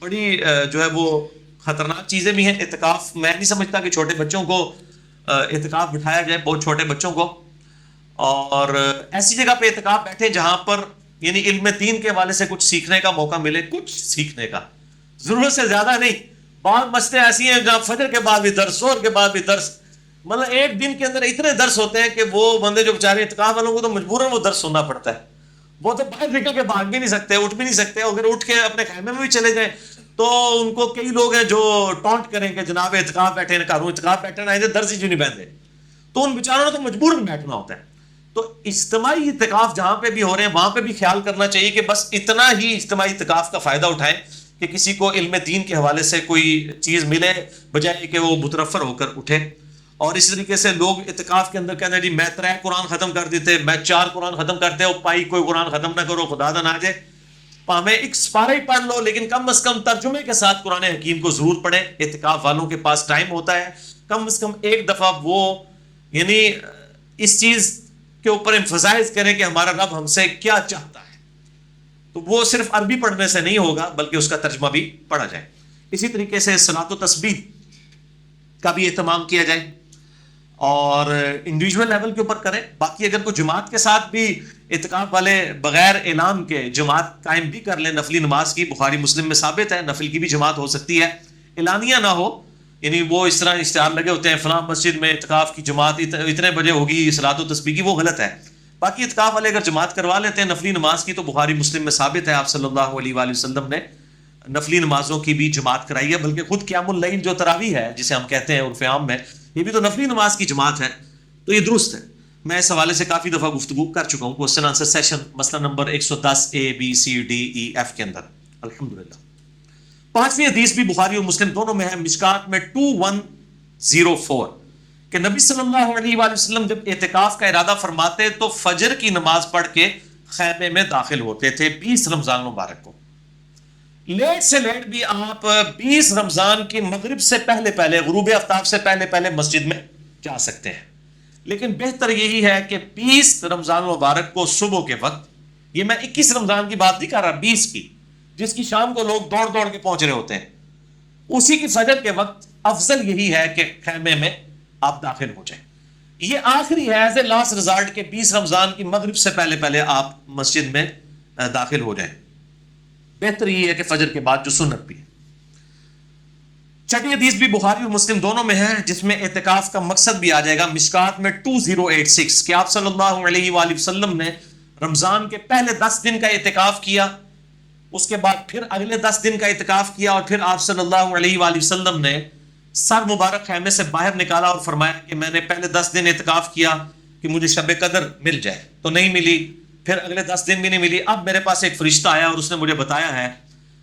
بڑی جو ہے وہ خطرناک چیزیں بھی ہیں. اعتکاف میں نہیں سمجھتا کہ چھوٹے بچوں کو اعتکاف بٹھایا جائے، بہت چھوٹے بچوں کو، اور ایسی جگہ پہ اعتکاف بیٹھے جہاں پر یعنی علم دین کے حوالے سے کچھ سیکھنے کا موقع ملے، کچھ سیکھنے کا، ضرورت سے زیادہ نہیں. بعض مسجدیں ایسی ہیں جہاں فجر کے بعد بھی درس، زہر کے بعد بھی درس، مطلب ایک دن کے اندر اتنے درس ہوتے ہیں کہ وہ بندے جو بیچارے اعتکاف والوں کو تو مجبوراً وہ درس سننا پڑتا ہے. وہ تو باہر نکل کے بھاگ بھی نہیں سکتے، اٹھ بھی نہیں سکتے. اگر اٹھ کے اپنے خیمے میں بھی چلے جائیں تو ان کو کئی لوگ ہیں جو ٹونٹ کریں کہ جناب اعتکاف بیٹھے ہیں، گھروں اعتکاف بیٹھے ہیں، درس ہی کیوں نہیں بہنتے. تو ان بیچاروں نے تو مجبوراً بیٹھنا ہوتا ہے. تو اجتماعی اعتکاف جہاں پہ بھی ہو رہے ہیں وہاں پہ بھی خیال کرنا چاہیے کہ بس اتنا ہی اجتماعی اعتکاف کا فائدہ اٹھائیں کہ کسی کو علم دین کے حوالے سے کوئی چیز ملے، بجائے کہ وہ مترفر ہو کر اٹھے. اور اس طریقے سے لوگ اعتکاف کے اندر کہتے ہیں جی میں 3 قرآن ختم کر دیتے، میں 4 قرآن ختم کرتے ہو، پائی کوئی قرآن ختم نہ کرو، خدا نہ آ جائے، ہمیں ایک سپارہ ہی پڑھ لو، لیکن کم از کم ترجمے کے ساتھ قرآن حکیم کو ضرور پڑھیں. اعتکاف والوں کے پاس ٹائم ہوتا ہے، کم از کم ایک دفعہ وہ یعنی اس چیز کے اوپر emphasize کریں کہ ہمارا رب ہم سے کیا چاہتا ہے. تو وہ صرف عربی پڑھنے سے نہیں ہوگا بلکہ اس کا ترجمہ بھی پڑھا جائے. اسی طریقے سے صلاۃ و تسبیح کا بھی اہتمام کیا جائے اور انڈیویجول لیول کے اوپر کریں. باقی اگر کوئی جماعت کے ساتھ بھی اعتکاف والے بغیر اعلان کے جماعت قائم بھی کر لیں نفلی نماز کی، بخاری مسلم میں ثابت ہے نفل کی بھی جماعت ہو سکتی ہے، اعلانیہ نہ ہو. یعنی وہ اس طرح اشتہار لگے ہوتے ہیں فلاں مسجد میں اعتکاف کی جماعت اتنے بجے ہوگی صلاۃ و تسبیح کی، وہ غلط ہے. باقی اعتکاف والے اگر جماعت کروا لیتے ہیں نفلی نماز کی تو بخاری مسلم میں ثابت ہے آپ صلی اللہ علیہ وآلہ وسلم نے نفلی نمازوں کی بھی جماعت کرائی ہے. بلکہ خود قیام اللیل جو تراویح ہے جسے ہم کہتے ہیں عرف عام میں، یہ بھی تو نفلی نماز کی جماعت ہے. تو یہ درست ہے. میں اس حوالے سے کافی دفعہ گفتگو کر چکا ہوں کوسچن آنسر سیشن مسئلہ نمبر 110 ABCDEF کے اندر الحمدللہ. 5ویں حدیث بھی بخاری اور مسلم دونوں میں ہے، مشکات میں 2104 کہ نبی صلی اللہ علیہ وآلہ وسلم جب اعتکاف کا ارادہ فرماتے تو فجر کی نماز پڑھ کے خیمے میں داخل ہوتے تھے 20 رمضان مبارک کو. لیٹ سے لیٹ بھی آپ 20 رمضان کی مغرب سے پہلے غروب آفتاب سے پہلے مسجد میں جا سکتے ہیں. لیکن بہتر یہی ہے کہ 20 رمضان مبارک کو صبح کے وقت، یہ میں 21 رمضان کی بات نہیں کر رہا، 20 کی، جس کی شام کو لوگ دوڑ کے پہنچ رہے ہوتے ہیں، اسی کی فجر کے وقت افضل یہی ہے کہ خیمے میں آپ داخل ہو جائیں. یہ آخری ہے ایز اے لاسٹ ریزارٹ کے 20 رمضان کی مغرب سے پہلے پہلے آپ مسجد میں داخل ہو جائیں. بہتر یہ ہے کہ فجر کے بعد جو سنت بھی ہے. چھٹی حدیث بھی بخاری اور مسلم دونوں میں ہے جس میں اعتکاف کا مقصد بھی آ جائے گا. مشکات میں 2086 کہ آپ صلی اللہ علیہ وآلہ وسلم نے رمضان کے پہلے 10 دن کا اعتکاف کیا, اس کے بعد پھر اگلے 10 دن کا اعتکاف کیا, اور پھر آپ صلی اللہ علیہ وآلہ وسلم نے سر مبارک خیمے سے باہر نکالا اور فرمایا کہ میں نے پہلے 10 دن اعتکاف کیا کہ مجھے شب قدر مل جائے, تو نہیں ملی, پھر اگلے 10 دن بھی نہیں ملی. اب میرے پاس ایک فرشتہ آیا اور اس نے مجھے بتایا ہے,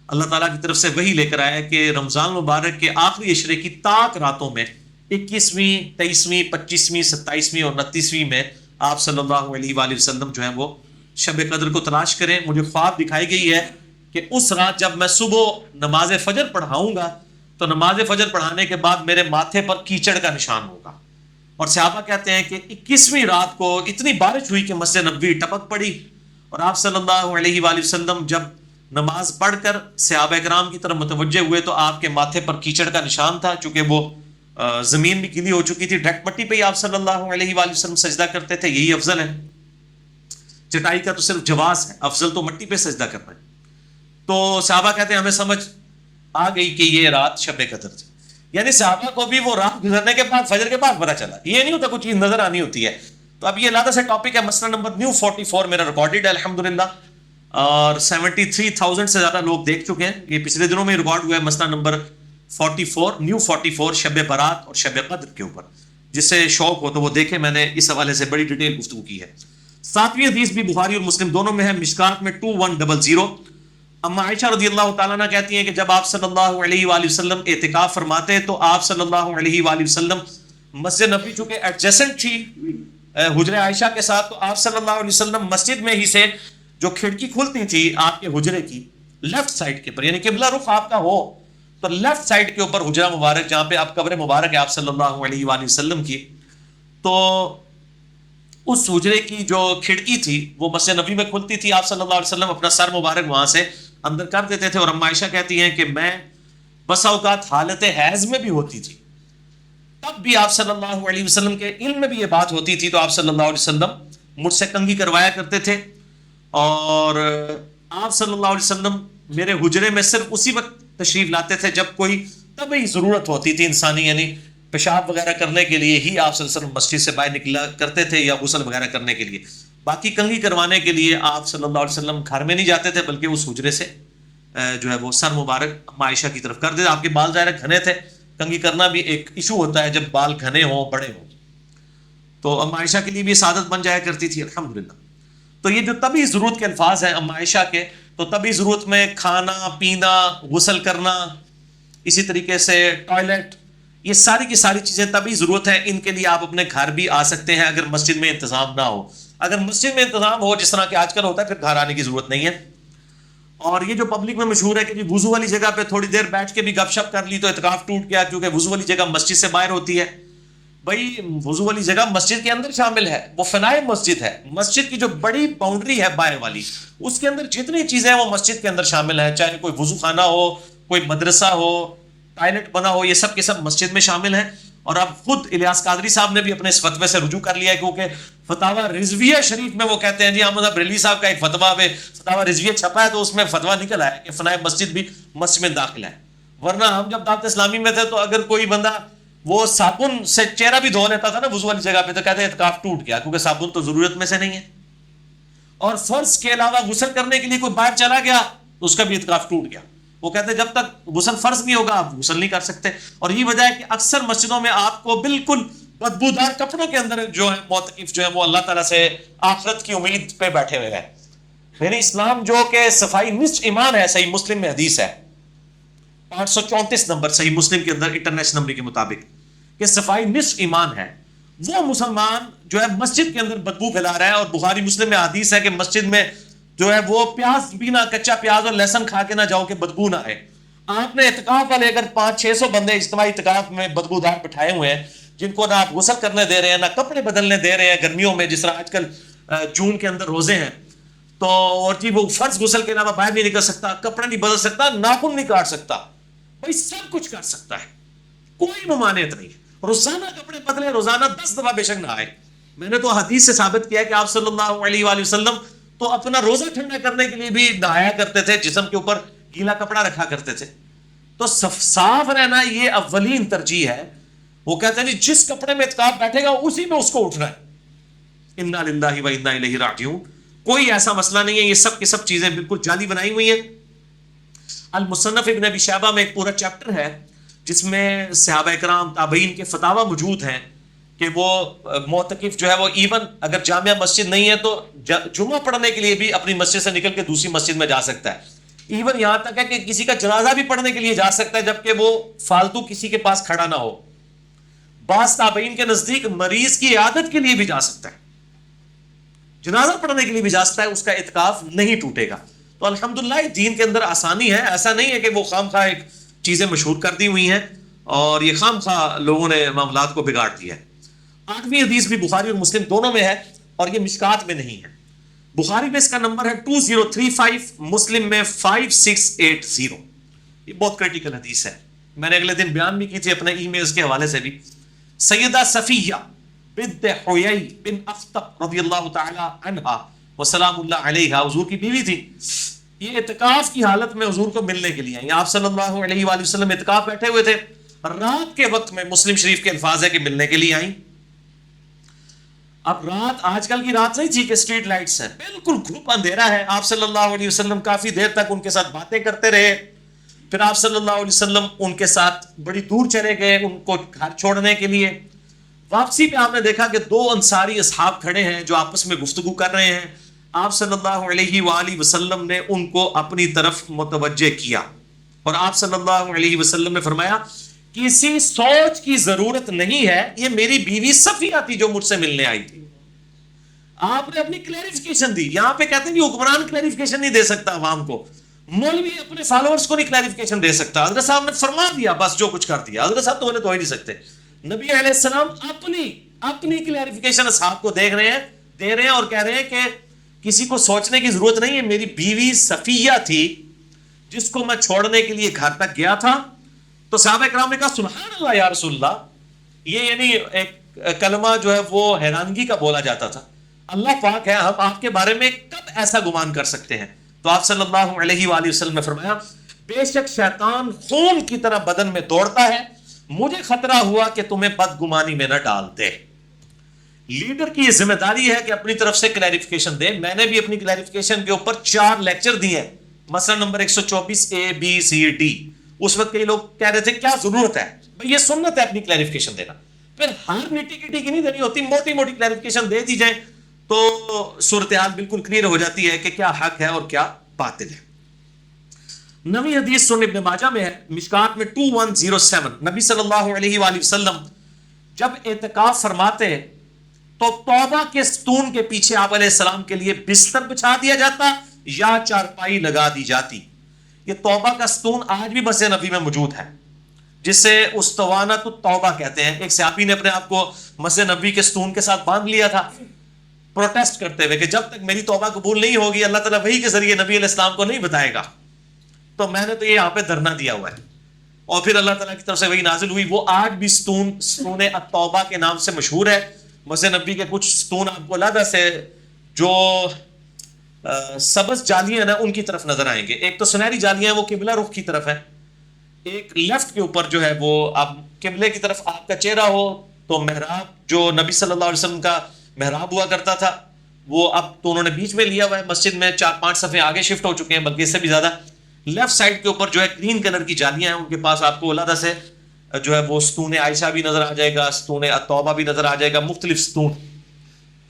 اللہ تعالیٰ کی طرف سے وہی لے کر آیا کہ رمضان مبارک کے آخری عشرے کی تاک راتوں میں 21ویں 23ویں 25ویں 27ویں اور 29ویں میں آپ صلی اللہ علیہ وآلہ وسلم جو ہے وہ شب قدر کو تلاش کریں. مجھے خواب دکھائی گئی ہے کہ اس رات جب میں صبح نماز فجر پڑھاؤں گا تو نماز فجر پڑھانے کے بعد میرے ماتھے پر کیچڑ کا نشان ہوگا. اور صحابہ کہتے ہیں کہ 21ویں رات کو اتنی بارش ہوئی کہ مسجد نبوی ٹپک پڑی, اور آپ صلی اللہ علیہ وآلہ وسلم جب نماز پڑھ کر صحابہ کرام کی طرف متوجہ ہوئے تو آپ کے ماتھے پر کیچڑ کا نشان تھا, چونکہ وہ زمین بھی گیلی ہو چکی تھی. ڈھک مٹی پہ ہی آپ صلی اللہ علیہ وآلہ وسلم سجدہ کرتے تھے, یہی افضل ہے. چٹائی کا تو صرف جواز ہے, افضل تو مٹی پہ سجدہ کرنا ہے. تو صحابہ کہتے ہیں ہمیں سمجھ آ گئی کہ یہ رات شب قدر تھی. یعنی صحابہ کو بھی وہ رات گزرنے کے بعد فجر کے بعد پتہ چلا, یہ نہیں ہوتا کچھ چیز نظر آنی ہوتی ہے. تو اب یہ علیحدہ سے ٹاپک ہے. مسئلہ نمبر نیو 44 میرا ریکارڈڈ ہے الحمدللہ, اور 73,000 سے زیادہ لوگ دیکھ چکے ہیں. یہ پچھلے دنوں میں ریکارڈ ہوا ہے مسئلہ نمبر 44 نیو 44 شب برات اور شب قدر کے اوپر. جس سے شوق ہو تو وہ دیکھیں, میں نے اس حوالے سے بڑی ڈیٹیل گفتگو کی ہے. 7ویں حدیث بھی بخاری اور مسلم دونوں میں ہے, مشکات میں 2100. اما عائشہ رضی اللہ تعالیٰ عنہ کہتی ہیں کہ جب آپ صلی اللہ علیہ وآلہ وسلم اعتکاف فرماتے تو آپ صلی اللہ علیہ وآلہ وسلم مسجد نبوی چونکہ ایڈجسنٹ تھی حجرہ عائشہ کے ساتھ, تو آپ صلی اللہ علیہ وسلم مسجد میں ہی سے جو کھڑکی کھلتی تھی آپ کے حجرے کی لیفٹ سائڈ کے پر, یعنی قبلہ رخ آپ کا ہو تو لیفٹ سائڈ کے اوپر حجرہ مبارک جہاں پہ آپ قبر مبارک ہے آپ صلی اللہ علیہ وآلہ وسلم کی, تو اس حجرے کی جو کھڑکی تھی وہ مسجد نبوی میں کھلتی تھی. آپ صلی اللہ علیہ وسلم اپنا سر مبارک وہاں سے اندر کر دیتے تھے. اور اما عائشہ کہتی ہیں کہ میں بسا اوقات حالت حیض میں بھی ہوتی تھی, تب بھی آپ صلی اللہ علیہ وسلم کے علم میں بھی یہ بات ہوتی تھی, تو آپ صلی اللہ علیہ وسلم مجھ سے کنگھی کروایا کرتے تھے. اور آپ صلی اللہ علیہ وسلم میرے حجرے میں صرف اسی وقت تشریف لاتے تھے جب کوئی طبعی ضرورت ہوتی تھی انسانی, یعنی پیشاب وغیرہ کرنے کے لیے ہی آپ صلی اللہ علیہ وسلم مسجد سے باہر نکلا کرتے تھے, یا غسل وغیرہ کرنے کے لیے. باقی کنگھی کروانے کے لیے آپ صلی اللہ علیہ وسلم گھر میں نہیں جاتے تھے, بلکہ اس حجرے سے جو ہے وہ سر مبارک عائشہ کی طرف کر دیتے. آپ کے بال ظاہر گھنے تھے, کنگھی کرنا بھی ایک ایشو ہوتا ہے جب بال گھنے ہوں بڑے ہوں, تو اما عائشہ کے لیے بھی عادت بن جایا کرتی تھی الحمدللہ. تو یہ جو طبی ضرورت کے الفاظ ہیں اما عائشہ کے, تو طبی ضرورت میں کھانا پینا, غسل کرنا, اسی طریقے سے ٹوائلٹ, یہ ساری کی ساری چیزیں طبی ضرورت ہیں. ان کے لیے آپ اپنے گھر بھی آ سکتے ہیں اگر مسجد میں انتظام نہ ہو. اگر مسجد میں انتظام ہو جس طرح کہ آج کل ہوتا ہے پھر گھر آنے کی ضرورت نہیں ہے. اور یہ جو پبلک میں مشہور ہے کہ جی وضو والی جگہ پہ تھوڑی دیر بیٹھ کے بھی گپ شپ کر لی تو اعتکاف ٹوٹ گیا, کیونکہ وضو والی جگہ مسجد سے باہر ہوتی ہے. بھائی وضو والی جگہ مسجد کے اندر شامل ہے, وہ فنائے مسجد ہے. مسجد کی جو بڑی باؤنڈری ہے باہر والی, اس کے اندر جتنی چیزیں ہیں وہ مسجد کے اندر شامل ہیں, چاہے کوئی وضو خانہ ہو, کوئی مدرسہ ہو, ٹائلٹ بنا ہو, یہ سب کے سب مسجد میں شامل ہیں. اور اب خود الیاس قادری صاحب نے بھی اپنے اس فتوے سے رجوع کر لیا ہے, کیونکہ فتاوی رضویہ شریف میں وہ کہتے ہیں جی احمد بریلوی صاحب کا ایک فتویٰ میں فتاوی رضویہ چھپا ہے, تو اس میں فتویٰ نکل آیا کہ فنائے مسجد بھی مسجد میں داخل ہے. ورنہ ہم جب دعوت اسلامی میں تھے تو اگر کوئی بندہ وہ صابن سے چہرہ بھی دھو لیتا تھا نا وضو والی جگہ پہ, تو کہتے ہیں اعتکاف ٹوٹ گیا, کیونکہ صابن تو ضرورت میں سے نہیں ہے. اور فرض کے علاوہ غسل کرنے کے لیے کوئی باہر چلا گیا تو اس کا بھی اعتکاف ٹوٹ گیا. وہ کہتے ہیں جب تک غسل فرض نہیں ہوگا آپ غسل نہیں کر سکتے. اور یہ وجہ ہے کہ اکثر مسجدوں میں آپ کو بالکل بدبودار کپڑوں کے اندر جو ہے معتکف جو ہے وہ اللہ تعالیٰ سے آخرت کی امید پہ بیٹھے ہوئے ہیں. یعنی اسلام جو کہ صفائی نصف ایمان ہے, صحیح مسلم میں حدیث ہے 534 نمبر صحیح مسلم کے اندر انٹرنیشنل نمبر کے مطابق کہ صفائی نصف ایمان ہے, وہ مسلمان جو ہے مسجد کے اندر بدبو پھیلا رہا ہے. اور بخاری مسلم میں حدیث ہے کہ مسجد میں جو ہے وہ پیاز بھی نہ, کچا پیاز اور لہسن کھا کے نہ جاؤ کہ بدبو نہ آئے. آپ نے اعتکاف والے اگر 500-600 بندے اجتماعی اعتکاف میں بدبودار بٹھائے ہوئے ہیں, جن کو نہ آپ غسل کرنے دے رہے ہیں, نہ کپڑے بدلنے دے رہے ہیں گرمیوں میں, جس طرح آج کل جون کے اندر روزے ہیں, تو اور جی وہ فرض غسل کے علاوہ باہر نہیں نکل سکتا, کپڑے نہیں بدل سکتا, ناخن نہیں کاٹ سکتا, بھائی سب کچھ کر سکتا ہے, کوئی ممانعت نہیں. روزانہ کپڑے بدلے، روزانہ 10 دفعہ بے شک نہائے. میں نے تو حدیث سے ثابت کیا کہ آپ صلی اللہ علیہ وآلہ وسلم تو اپنا روزہ ٹھنڈا کرنے کے لیے بھی نہایا کرتے تھے، جسم کے اوپر گیلا کپڑا رکھا کرتے تھے. تو صاف رہنا یہ اولین ترجیح ہے. وہ کہتے ہیں جس کپڑے میں اعتکاف بیٹھے گا اسی میں اس کو اٹھنا ہے. انا للہ و انا الیہ راجعون. کوئی ایسا مسئلہ نہیں ہے. یہ سب کی سب چیزیں بالکل جعلی بنائی ہوئی ہیں. المصنف ابن ابی شیبہ میں ایک پورا چیپٹر ہے جس میں صحابہ کرام تابعین کے فتاوی موجود ہیں کہ وہ معتکف جو ہے وہ ایون اگر جامع مسجد نہیں ہے تو جمعہ پڑھنے کے لیے بھی اپنی مسجد سے نکل کے دوسری مسجد میں جا سکتا ہے. ایون یہاں تک ہے کہ کسی کا جنازہ بھی پڑھنے کے لیے جا سکتا ہے جبکہ وہ فالتو کسی کے پاس کھڑا نہ ہو. بعض تابعین کے نزدیک مریض کی عیادت کے لیے بھی جا سکتا ہے، جنازہ پڑھنے کے لیے بھی جا سکتا ہے، اس کا اعتکاف نہیں ٹوٹے گا. تو الحمدللہ دین کے اندر آسانی ہے. ایسا نہیں ہے کہ وہ خام خواہ ایک چیزیں مشہور کر دی ہوئی ہیں اور یہ خام خواہ لوگوں نے معاملات کو بگاڑ دیا ہے. 8ویں حدیث بھی بخاری اور مسلم دونوں میں ہے اور یہ مشکات میں نہیں ہے. بخاری میں اس کا نمبر ہے 2035، مسلم میں 5680. یہ بہت کریٹیکل حدیث ہے. میں نے اگلے دن بیان بھی کی تھی اپنے ای میلز کے حوالے سے بھی. سیدہ صفیہ بنت حیی بن اخطب رضی اللہ تعالی عنہا وسلام اللہ علیہا حضور کی بیوی تھی. یہ اعتکاف کی حالت میں حضور کو ملنے کے لیے آئی. آپ صلی اللہ علیہ وآلہ وسلم اعتکاف بیٹھے ہوئے تھے. رات کے وقت میں مسلم شریف کے الفاظ ہے کہ ملنے کے لیے آئیں. اب رات آج کل کی رات نہیں تھی کہ اسٹریٹ لائٹس ہیں، بالکل گھوپ اندھیرا ہے. آپ صلی اللہ علیہ وسلم کافی دیر تک ان کے ساتھ باتیں کرتے رہے. پھر آپ صلی اللہ علیہ وسلم ان کے ساتھ بڑی دور چلے گئے ان کو گھر چھوڑنے کے لیے. واپسی پہ آپ نے دیکھا کہ 2 انصاری اصحاب کھڑے ہیں جو آپس میں گفتگو کر رہے ہیں. آپ صلی اللہ علیہ وآلہ وسلم نے ان کو اپنی طرف متوجہ کیا اور آپ صلی اللہ علیہ وسلم نے فرمایا کسی سوچ کی ضرورت نہیں ہے، یہ میری بیوی صفیہ تھی جو مجھ سے ملنے آئی تھی. آپ نے اپنی کلیریفیکیشن دی. یہاں پہ کہتے ہیں کہ حکمران کلیریفیکیشن نہیں دے سکتا عوام کو، مولوی اپنے فالوورز کو نہیں کلیریفیکیشن دے سکتا. حضرت صاحب نے فرما دیا، بس جو کچھ کر دیا. حضرت صاحب تو انہیں تو ہی نہیں سکتے. نبی علیہ السلام اپنی کلیریفیکیشن اصحاب کو دے رہے ہیں اور کہہ رہے ہیں کہ کسی کو سوچنے کی ضرورت نہیں ہے، میری بیوی صفیہ تھی جس کو میں چھوڑنے کے لیے گھر تک گیا تھا. تو صحابہ کرام نے کہا سبحان اللہ یا رسول اللہ. یہ یعنی ایک کلمہ جو ہے وہ حیرانگی کا بولا جاتا تھا. اللہ پاک ہے، ہم آپ کے بارے میں کب ایسا گمان کر سکتے ہیں. تو آپ صلی اللہ علیہ وآلہ وسلم نے فرمایا بے شک شیطان خون کی طرح بدن میں دوڑتا ہے، مجھے خطرہ ہوا کہ تمہیں بدگمانی میں نہ ڈال دے. لیڈر کی یہ ذمہ داری ہے کہ اپنی طرف سے کلیریفیکیشن دے. میں نے بھی اپنی کلیریفیکیشن کے اوپر 4 لیکچر دیے ہیں، مثلا نمبر 124 ABCD. اس وقت کئی لوگ کہہ رہے تھے کیا ضرورت ہے، یہ سنت ہے اپنی کلیریفیکیشن دینا. پھر ہر نٹی کٹی کی نہیں دینی ہوتی، موٹی موٹی کلیریفیکیشن دے دی جائیں تو صورتحال بالکل کلیئر ہو جاتی ہے کہ کیا حق ہے اور کیا باطل ہے. نویں حدیث سنن ابن ماجہ میں ہے، مشکات میں 2107. نبی صلی اللہ علیہ وآلہ وسلم جب اعتکاف فرماتے تو توبہ کے ستون کے پیچھے آپ علیہ السلام کے لیے بستر بچھا دیا جاتا یا چارپائی لگا دی جاتی. یہ توبہ کا ستون آج بھی مسجد نبی میں موجود ہے جسے استوانۃ التوبہ کہتے ہیں. ایک صحابی نے اپنے آپ کو مسجد نبی کے ستون کے ساتھ باندھ لیا تھا پروٹیسٹ کرتے ہوئے کہ جب تک میری توبہ قبول نہیں ہوگی اللہ تعالیٰ وحی کے ذریعے نبی علیہ السلام کو نہیں بتائے گا. تو میں نے تو یہ یہاں پہ دھرنا دیا ہوا ہے اور پھر اللہ تعالیٰ کی طرف سے وحی نازل ہوئی. وہ آج بھی ستون التوبہ کے نام سے مشہور ہے. مسجد نبی کے کچھ ستون آپ کو علیحدہ سے جو سبز جالیاں نا ان کی طرف نظر آئیں گے. ایک تو سنہری جالیاں وہ قبلہ رخ کی طرف ہے، ایک لیفٹ کے اوپر جو ہے وہ اب قبلے کی طرف آپ کا چہرہ ہو تو محراب جو نبی صلی اللہ علیہ وسلم کا محراب ہوا کرتا تھا وہ اب تو انہوں نے بیچ میں لیا ہوا ہے. مسجد میں 4-5 صفحے آگے شفٹ ہو چکے ہیں بلکہ اس سے بھی زیادہ. لیفٹ سائڈ کے اوپر جو ہے گرین کلر کی جالیاں ہیں ان کے پاس آپ کو علیحدہ سے جو ہے وہ ستون عائشہ بھی نظر آ جائے گا، ستون التوبہ بھی نظر آ جائے گا، مختلف ستون.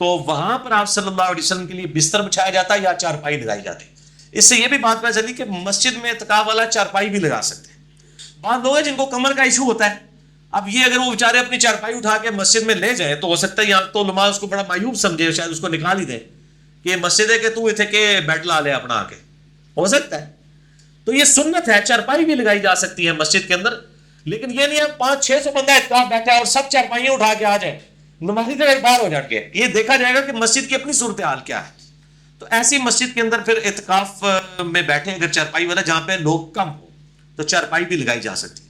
تو وہاں پر آپ صلی اللہ علیہ وسلم کے لیے بستر بچھایا جاتا یا چارپائی لگائی جاتی. اس سے یہ بھی بات پتہ چلی کہ مسجد میں اعتکاف والا چارپائی بھی لگا سکتے ہیں. بعض لوگ ہیں جن کو کمر کا ایشو ہوتا ہے. اب یہ اگر وہ بیچارے اپنی چارپائی اٹھا کے مسجد میں لے جائیں تو ہو سکتا ہے یہاں تو علماء اس کو بڑا معیوب سمجھے، شاید اس کو نکال ہی دیں کہ مسجد ہے کہ تو اتنے کے بیٹھ لا لے اپنا آ کے، ہو سکتا ہے. تو یہ سنت ہے، چارپائی بھی لگائی جا سکتی ہے مسجد کے اندر. لیکن یہ نہیں ہے 500-600 بندہ اعتکاف بیٹھا ہے اور سب چارپائیاں اٹھا کے آ جائیں، نمازی سے باہر ہو جائیں گے. یہ دیکھا جائے گا کہ مسجد کی اپنی صورتحال کیا ہے. تو ایسی مسجد کے اندر پھر اعتکاف میں بیٹھے اگر چارپائی والا جہاں پہ لوگ کم ہو تو چارپائی بھی لگائی جا سکتی.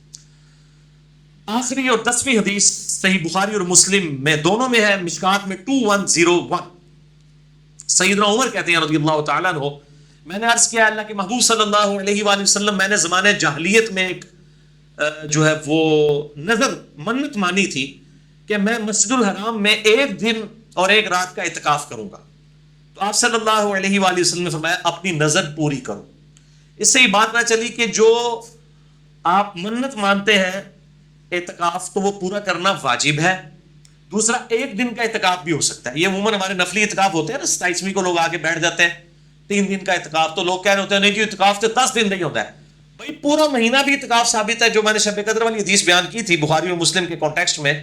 آخری اور 10ویں حدیث صحیح بخاری اور مسلم میں دونوں میں ہے، مشکات میں 2101. سیدنا عمر کہتے ہیں رضی اللہ تعالیٰ عنہ، میں نے عرض کیا اللہ کے محبوب صلی اللہ علیہ وآلہ وسلم، میں نے زمانے جاہلیت میں ایک جو ہے وہ نظر منت مانی تھی کہ میں مسجد الحرام میں ایک دن اور ایک رات کا اعتکاف کروں گا. تو آپ صلی اللہ علیہ وآلہ وسلم نے فرمایا اپنی نظر پوری کرو. اس سے یہ بات نہ چلی کہ جو آپ منت مانتے ہیں اعتکاف تو وہ پورا کرنا واجب ہے. دوسرا ایک دن کا اعتکاف بھی ہو سکتا ہے. یہ عموماً ہمارے نفلی اعتکاف ہوتے ہیں نا، 27ویں کو لوگ آ کے بیٹھ جاتے ہیں 3 دن کا اعتکاف، تو لوگ کہہ رہے ہوتے ہیں نہیں جی اعتکاف تو 10 دن نہیں ہوتا ہے. بھائی پورا مہینہ بھی اعتکاف ثابت ہے. جو میں نے شب قدر والی حدیث بیان کی تھی بخاری اور مسلم کے کانٹیکسٹ میں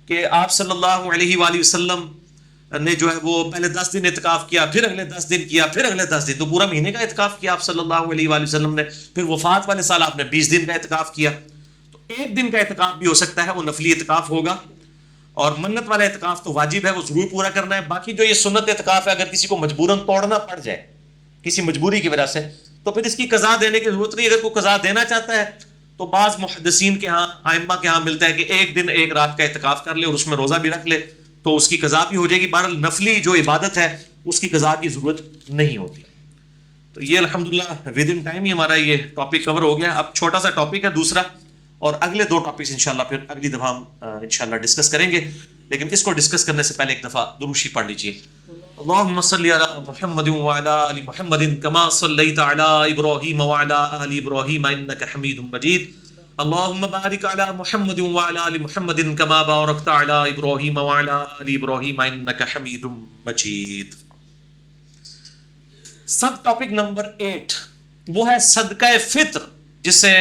کہ آپ صلی اللہ علیہ وآلہ وسلم نے جو ہے وہ پہلے 10 دن اعتکاف کیا، پھر اگلے 10 دن کیا، پھر اگلے 10 دن، تو پورا مہینے کا اعتکاف کیا آپ صلی اللہ علیہ وآلہ وسلم نے. پھر وفات والے سال آپ نے 20 دن کا اعتکاف کیا. تو ایک دن کا اعتکاف بھی ہو سکتا ہے، وہ نفلی اعتکاف ہوگا. اور منت والا اعتکاف تو واجب ہے، وہ ضرور پورا کرنا ہے. باقی جو یہ سنت اعتکاف ہے، اگر کسی کو مجبوراً توڑنا پڑ جائے کسی مجبوری کی وجہ سے، تو پھر اس کی قضا دینے کی ضرورت نہیں. اگر کوئی قضا دینا چاہتا ہے تو بعض محدثین کے ہاں، ائمہ کے ہاں ملتا ہے کہ ایک دن ایک رات کا اعتکاف کر لے اور اس میں روزہ بھی رکھ لے تو اس کی قضا بھی ہو جائے گی. بہرحال نفلی جو عبادت ہے اس کی قضا کی ضرورت نہیں ہوتی. تو یہ الحمدللہ ود ان ٹائم ہی ہمارا یہ ٹاپک کور ہو گیا. اب چھوٹا سا ٹاپک ہے دوسرا، اور اگلے 2 ٹاپکس انشاءاللہ پھر اگلی دفعہ ہم انشاءاللہ ڈسکس کریں گے. لیکن اس کو ڈسکس کرنے سے پہلے ایک دفعہ درود شریف پڑھ لیجیے. اللهم صل على محمد وعلى ال محمد كما صليت على ابراهيم وعلى ال ابراهيم انك حميد مجيد. اللهم بارك على محمد وعلى ال محمد كما باركت على ابراهيم وعلى ال ابراهيم انك حميد مجيد. سب ٹاپک نمبر 8 وہ ہے صدقہ فطر، جسے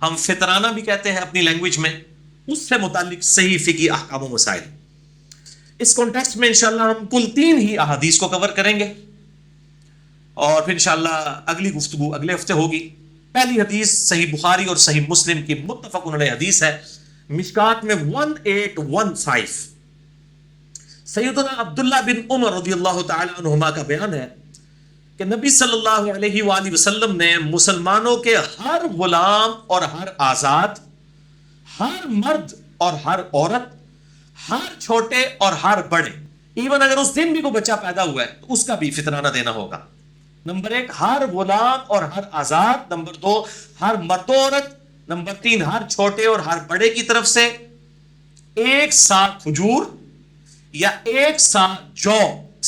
ہم فطرانہ بھی کہتے ہیں اپنی لینگویج میں. اس سے متعلق صحیح فقہی احکام و مسائل. اس کانٹیکسٹ میں انشاءاللہ ہم کل 3 ہی احادیث کو کور کریں گے، اور پھر انشاءاللہ اگلی گفتگو اگلے ہفتے ہوگی. پہلی حدیث صحیح بخاری اور صحیح مسلم کی متفق علیہ حدیث ہے، مشکات میں 1815. سیدنا عبداللہ بن عمر رضی اللہ تعالی عنہما کا بیان ہے کہ نبی صلی اللہ علیہ وآلہ وسلم نے مسلمانوں کے ہر غلام اور ہر آزاد، ہر مرد اور ہر عورت، ہر چھوٹے اور ہر بڑے، ایون اگر اس دن بھی کوئی بچہ پیدا ہوا ہے تو اس کا بھی فطرانہ دینا ہوگا. نمبر 1 ہر غلام اور ہر آزاد، نمبر 2 ہر مرد و عورت، نمبر 3 ہر چھوٹے اور ہر بڑے کی طرف سے 1 سا کھجور یا 1 سا جو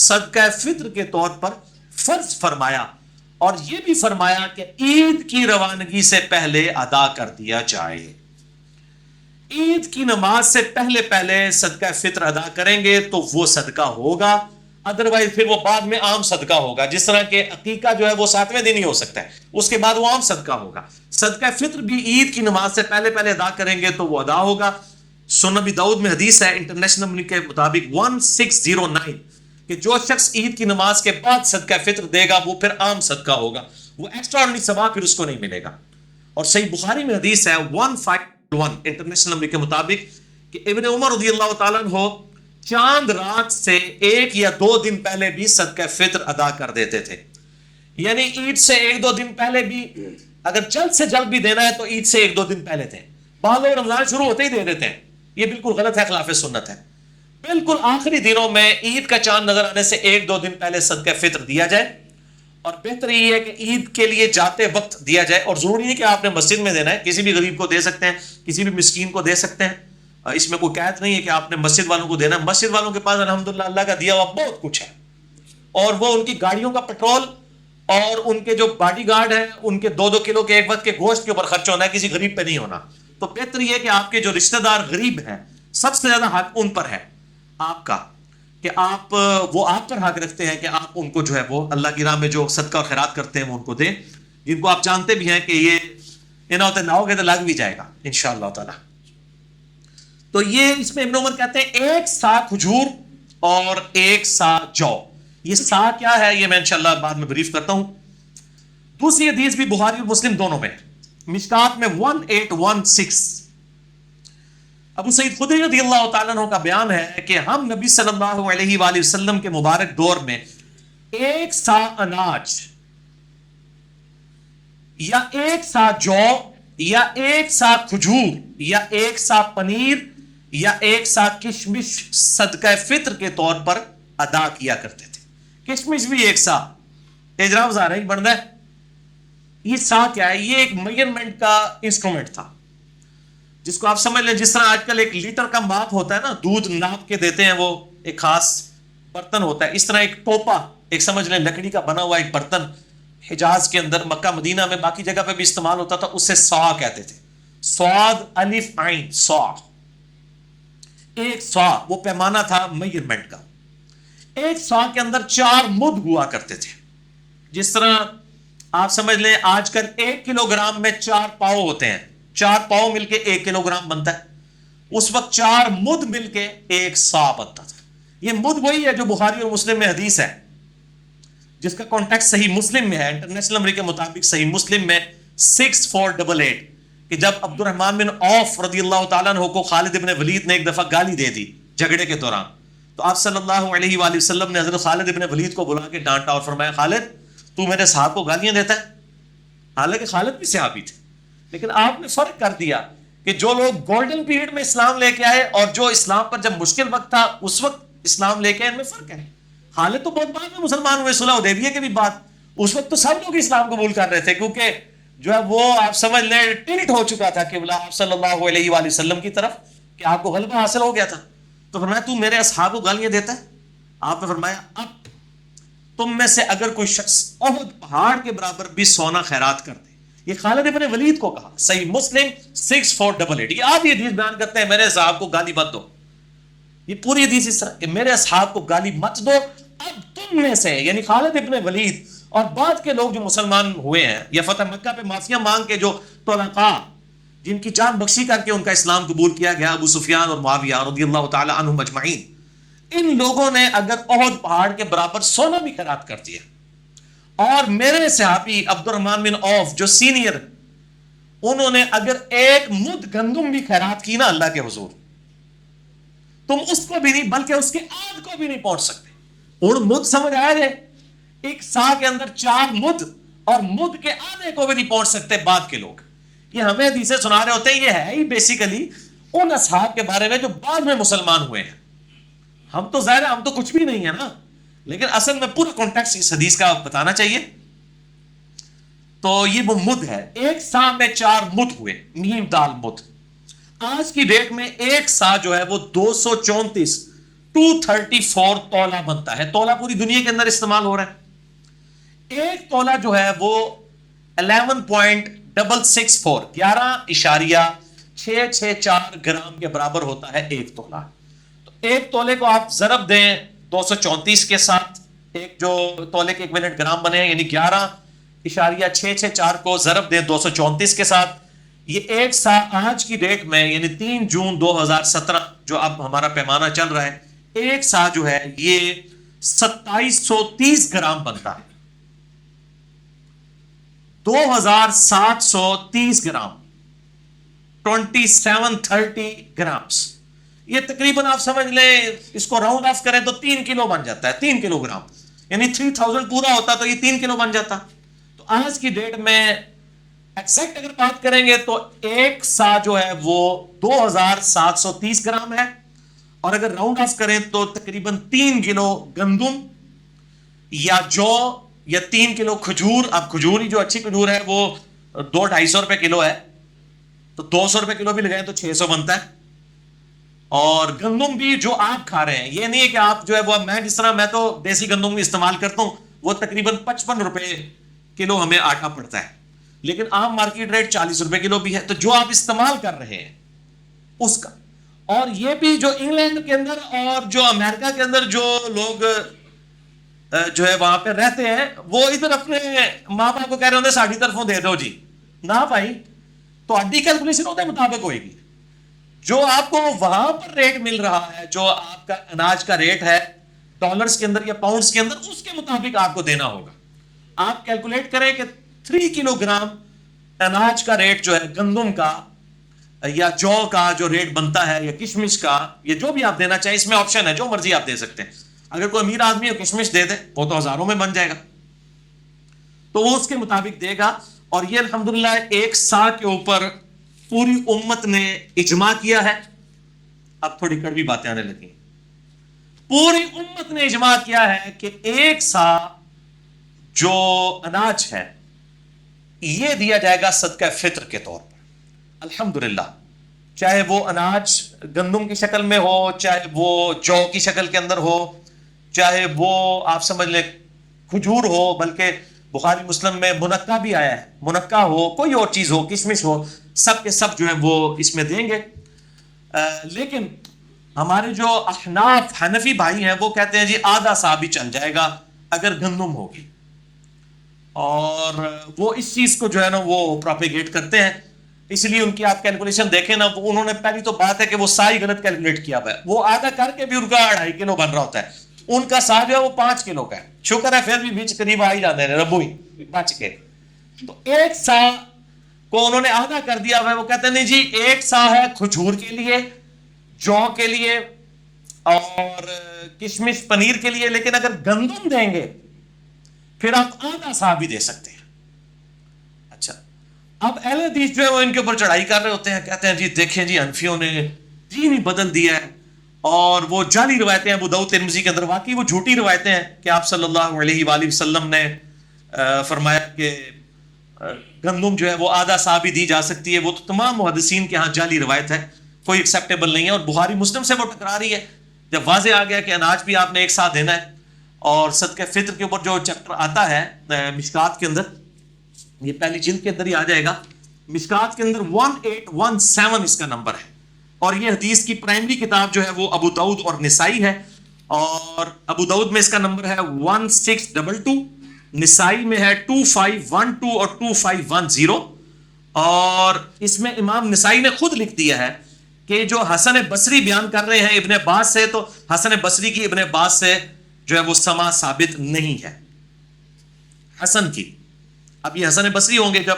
صدقہ فطر کے طور پر فرض فرمایا. اور یہ بھی فرمایا کہ عید کی روانگی سے پہلے ادا کر دیا جائے. عید کی نماز سے پہلے صدقہ فطر ادا کریں گے تو وہ صدقہ ہوگا، ادروائز پھر وہ بعد میں عام صدقہ ہوگا. جس طرح کہ عقیقہ جو ہے وہ 7ویں دن ہی ہو سکتا ہے، اس کے بعد وہ عام صدقہ ہوگا. صدقہ فطر بھی عید کی نماز سے پہلے ادا کریں گے تو وہ ادا ہوگا. سنن ابی داؤد میں حدیث ہے انٹرنیشنل کے مطابق 1609 کہ جو شخص عید کی نماز کے بعد صدقہ فطر دے گا وہ پھر عام صدقہ ہوگا، وہ ایکسٹرا آرڈنری ثواب پھر اس کو نہیں ملے گا. اور صحیح بخاری میں حدیث ہے 151 انٹرنیشنل کے مطابق کہ ابن عمر رضی اللہ تعالیٰ عنہ چاند رات سے 1 یا 2 دن پہلے بھی صدقہ فطر ادا کر دیتے تھے. یعنی عید سے 1-2 دن پہلے بھی، اگر جلد سے جلد بھی دینا ہے تو عید سے 1-2 دن پہلے دیں. بعض لوگ رمضان شروع ہوتے ہی دے دیتے ہیں، یہ بالکل غلط ہے، خلاف سنت ہے. بالکل آخری دنوں میں عید کا چاند نظر آنے سے 1-2 دن پہلے صدقہ فطر دیا جائے. اور بہتر یہ ہے کہ عید کے لیے جاتے وقت دیا جائے. اور ضروری نہیں کہ آپ نے مسجد میں دینا ہے، کسی بھی غریب کو دے سکتے ہیں، کسی بھی مسکین کو دے سکتے ہیں. اس میں کوئی قید نہیں ہے کہ آپ نے مسجد والوں کو دینا. مسجد والوں کے پاس الحمدللہ اللہ کا دیا ہوا بہت کچھ ہے، اور وہ ان کی گاڑیوں کا پیٹرول اور ان کے جو باڈی گارڈ ہیں ان کے 2-2 کلو کے ایک وقت کے گوشت کے اوپر خرچ ہونا ہے، کسی غریب پہ نہیں ہونا. تو بہتر یہ ہے کہ آپ کے جو رشتہ دار غریب ہیں سب سے زیادہ حق ان پر ہے آپ کا، کہ وہ آپ پر حق رکھتے ہیں کہ آپ ان کو جو ہے وہ اللہ کی راہ میں جو صدقہ اور خیرات کرتے ہیں وہ ان کو دیں، جن کو آپ جانتے بھی ہیں کہ یہ نہ ہوتے نہ ہوگے تو لگ بھی جائے گا انشاءاللہ تعالی. تو یہ اس میں ابن عمر کہتے ہیں 1 سا کھجور اور 1 سا جو. یہ سا کیا ہے یہ میں انشاءاللہ بعد میں بریف کرتا ہوں. دوسری حدیث بھی بخاری اور مسلم دونوں میں، مشکات میں 1816. ابو سعید خدری رضی اللہ تعالیٰ عنہ کا بیان ہے کہ ہم نبی صلی اللہ علیہ وآلہ وسلم کے مبارک دور میں 1 سا اناج یا 1 سا جو یا 1 سا کھجور یا 1 سا پنیر یا ایک سا کشمش صدقہ فطر کے طور پر ادا کیا کرتے تھے. کشمش بھی ایک سا تیجرام آ رہا ہے بن رہا ہے. یہ سا کیا ہے؟ یہ ایک میجرمنٹ کا انسٹرومنٹ تھا جس کو آپ سمجھ لیں جس طرح آج کل ایک لیٹر کا ماپ ہوتا ہے نا, دودھ ناپ کے دیتے ہیں, وہ ایک خاص برتن ہوتا ہے, اس طرح ایک ٹوپا, ایک سمجھ لیں لکڑی کا بنا ہوا ایک برتن حجاز کے اندر, مکہ مدینہ میں, باقی جگہ پہ بھی استعمال ہوتا تھا, اسے سا کہتے تھے. صاد الف عین سا, ایک سا وہ پیمانہ تھا میجرمنٹ کا. ایک سا کے اندر 4 مد ہوا کرتے تھے. جس طرح آپ سمجھ لیں آج کل 1 کلو گرام میں 4 پاؤ ہوتے ہیں, 4 پاؤ مل کے 1 کلو گرام بنتا ہے. اس وقت 4 مد مل کے ایک سا بنتا تھا. یہ مد وہی ہے جو بخاری اور مسلم میں حدیث ہے, جس کا کانٹیکسٹ صحیح مسلم میں ہے. انٹرنیشنل نمبر کے مطابق صحیح مسلم میں 6488 کہ جب عبد الرحمن بن عوف رضی اللہ تعالیٰ عنہ کو خالد ابن ولید نے ایک دفعہ گالی دے دی جھگڑے کے دوران, تو آپ صلی اللہ علیہ وآلہ وسلم نے حضرت خالد ابن ولید کو بلا کے ڈانٹا اور فرمایا, خالد تو میرے صحابہ کو گالیاں دیتا ہے. حالانکہ خالد بھی صحابی تھے, لیکن آپ نے فرق کر دیا کہ جو لوگ گولڈن پیریڈ میں اسلام لے کے آئے اور جو اسلام پر جب مشکل وقت تھا اس وقت اسلام لے کے آئے, ان میں فرق ہے. خالد تو بہت بعد میں مسلمان ہوئے, صلح حدیبیہ کے بھی بعد. اس وقت تو سب لوگ اسلام قبول کر رہے تھے کیونکہ جو ہے وہ آپ سمجھ لیں ٹلٹ ہو چکا تھا قبلہ آپ صلی اللہ علیہ وآلہ وسلم کی طرف, کہ آپ کو غلبہ حاصل ہو گیا تھا. تو فرمایا تو میرے اصحاب کو گالیاں دیتا ہے. آپ نے فرمایا اب تم میں سے اگر کوئی شخص احد پہاڑ کے برابر بھی سونا خیرات کر دے. یہ خالد ابن ولید کو کہا, صحیح مسلم 6488. یہ آپ یہ حدیث بیان کرتے ہیں میرے اصحاب کو گالی مت دو. یہ پوری حدیث اس طرح کہ میرے اصحاب کو گالی مت دو. اب تم میں سے یعنی خالد ابن ولید اور بعد کے لوگ جو مسلمان ہوئے ہیں یا فتح مکہ پہ معافیاں مانگ کے جو طلقاء جن کی جان بخشی کر کے ان کا اسلام قبول کیا گیا, ابو سفیان اور معاویہ رضی اللہ تعالی عنہم اجمعین, ان لوگوں نے اگر احد پہاڑ کے برابر سونا بھی خیرات کر دیا, اور میرے صحابی عبد الرحمن بن عوف جو سینئر, انہوں نے اگر 1 مد گندم بھی خیرات کی نا اللہ کے حضور, تم اس کو بھی نہیں بلکہ اس کے آدھ کو بھی نہیں پہنچ سکتے. اور مد سمجھ آیا ہے, ایک سا کے اندر 4 مد, اور مد کے آدھے کو بھی نہیں پہنچ سکتے بعد کے لوگ. یہ ہمیں حدیثیں سنا رہے ہوتے ہیں, یہ ہے ہی بیسیکلی ان اصحاب کے بارے میں جو بعد میں مسلمان ہوئے ہیں. ہم تو ظاہر ہے ہم تو کچھ بھی نہیں ہے نا, لیکن اصل میں پورا کانٹیکسٹ اس حدیث کا بتانا چاہیے. تو یہ وہ مد ہے. ایک سا میں 4 مد ہوئے, میم دال مد. آج کی ڈیٹ میں ایک سا جو ہے وہ 234 تولہ بنتا ہے. تولہ پوری دنیا کے اندر استعمال ہو رہا ہے. ایک تولہ جو ہے وہ 11.664 11.664 گرام کے برابر ہوتا ہے ایک تولہ. تو ایک تولے کو آپ ضرب دیں 234 کے ساتھ, ایک جو تولے کے 1 منٹ گرام بنے ہیں, یعنی 11.664 کو ضرب دیں 234 کے ساتھ. یہ ایک سا آج کی ڈیٹ میں یعنی 3 جون 2017 جو اب ہمارا پیمانہ چل رہا ہے, ایک سا جو ہے یہ 2730 گرام بنتا ہے. 2730 گرام, 2730 گرامز. یہ تقریباً آپ سمجھ لیں اس کو راؤنڈ آف کریں تو 3 کلو بن جاتا ہے. 3 کلو گرام یعنی 3000 پورا ہوتا تو یہ 3 کلو بن جاتا. تو آج کی ڈیٹ میں ایکزیکٹ اگر بات کریں گے تو ایک سا جو ہے وہ 2730 گرام ہے, اور اگر راؤنڈ آف کریں تو تقریباً 3 کلو گندم یا جو یا 3 کلو کھجور. اب کھجور ہی جو اچھی کھجور ہے وہ 200-250 روپے کلو ہے, تو 200 روپے کلو بھی لگائیں تو 600 بنتا ہے. اور گندم بھی جو آپ کھا رہے ہیں, یہ نہیں ہے کہ آپ جو ہے وہ, میں جس طرح میں تو دیسی گندم بھی استعمال کرتا ہوں, وہ تقریباً 55 روپے کلو ہمیں آٹا پڑتا ہے, لیکن عام مارکیٹ ریٹ 40 روپے کلو بھی ہے. تو جو آپ استعمال کر رہے ہیں اس کا, اور یہ بھی جو انگلینڈ کے اندر اور جو امریکہ کے اندر جو لوگ جو ہے وہاں پہ رہتے ہیں, وہ ادھر اپنے ماں باپ کو کہہ رہے ہوتے ساڑھی طرفوں دے دو جی, نہ بھائی, تو اڈی کیلکولیشن ہوتا ہے مطابق ہوئے گی. جو آپ کو وہاں پر ریٹ مل رہا ہے, جو آپ کا اناج کا ریٹ ہے ڈالرز کے اندر یا پاؤنڈز کے اندر, اس کے مطابق آپ کو دینا ہوگا. آپ کیلکولیٹ کریں کہ 3 کلو گرام اناج کا ریٹ جو ہے گندم کا یا جو کا جو ریٹ بنتا ہے یا کشمش کا, یہ جو بھی آپ دینا چاہیں, اس میں آپشن ہے, جو مرضی آپ دے سکتے ہیں. اگر کوئی امیر آدمی ہو کشمش دے دے, وہ تو ہزاروں میں بن جائے گا, تو وہ اس کے مطابق دے گا. اور یہ الحمدللہ ایک سا کے اوپر پوری امت نے اجماع کیا ہے. اب تھوڑی کڑوی باتیں آنے لگی. پوری امت نے اجماع کیا ہے کہ ایک سا جو اناج ہے یہ دیا جائے گا صدقہ فطر کے طور پر. الحمدللہ، چاہے وہ اناج گندم کی شکل میں ہو، چاہے وہ جو کی شکل کے اندر ہو، چاہے وہ آپ سمجھ لیں کھجور ہو، بلکہ بخاری مسلم میں منقع بھی آیا ہے، منقع ہو، کوئی اور چیز ہو، کشمش ہو، سب کے سب جو ہے وہ اس میں دیں گے. لیکن ہمارے جو احناف حنفی بھائی ہیں وہ کہتے ہیں جی آدھا سا بھی چل جائے گا اگر گندم ہوگی، اور وہ اس چیز کو جو ہے نا وہ پروپیگیٹ کرتے ہیں. اس لیے ان کی آپ کیلکولیشن دیکھیں نا، وہ انہوں نے پہلی تو بات ہے کہ وہ سا ہی غلط کیلکولیٹ کیا ہوا ہے. وہ آدھا کر کے بھی ان کا 2.5 کلو بن رہا ہوتا ہے، ان کا سا جو ہے وہ 5 کلو کا ہے. شکر ہے پھر بھی بیچ قریب آ ہی جاتے ہیں ربو ہی بچ کے. تو ایک سا کو انہوں نے آدھا کر دیا ہوا ہے. وہ کہتے ہیں نہیں جی ایک سا ہے کھجور کے لیے، جو کے لیے اور کشمش پنیر کے لیے، لیکن اگر گندم دیں گے پھر آپ آدھا سا بھی دے سکتے ہیں. اچھا، اب اہل حدیث جو ہے وہ ان کے اوپر چڑھائی کر رہے ہوتے ہیں، کہتے ہیں جی دیکھیں جی حنفیوں نے دین ہی بدل دیا ہے، اور وہ جعلی روایتیں ابو داؤد ترمذی کے اندر، واقعی وہ جھوٹی روایتیں ہیں کہ آپ صلی اللہ علیہ وآلہ وسلم نے فرمایا کہ گندم جو ہے وہ آدھا سا بھی دی جا سکتی ہے. وہ تو تمام محدثین کے ہاں جعلی روایت ہے، کوئی ایکسیپٹیبل نہیں ہے، اور بخاری مسلم سے وہ ٹکرا رہی ہے. جب واضح آ گیا کہ اناج بھی آپ نے ایک ساتھ دینا ہے، اور صدقہ فطر کے اوپر جو چیپٹر آتا ہے مشکات کے اندر، یہ پہلی جلد کے اندر ہی آ جائے گا، مشکات کے اندر 1817 اس کا نمبر ہے. اور یہ حدیث کی پرائمری کتاب جو ہے وہ ابو داؤد اور نسائی ہے، اور ابو داؤد میں اس کا نمبر ہے 1622، نسائی میں ہے 2512 اور 2510. اور اس میں امام نسائی نے خود لکھ دیا ہے کہ جو حسن بصری بیان کر رہے ہیں ابن عباس سے، تو حسن بصری کی ابن عباس سے جو ہے وہ سما ثابت نہیں ہے حسن کی. اب یہ حسن بصری ہوں گے، جب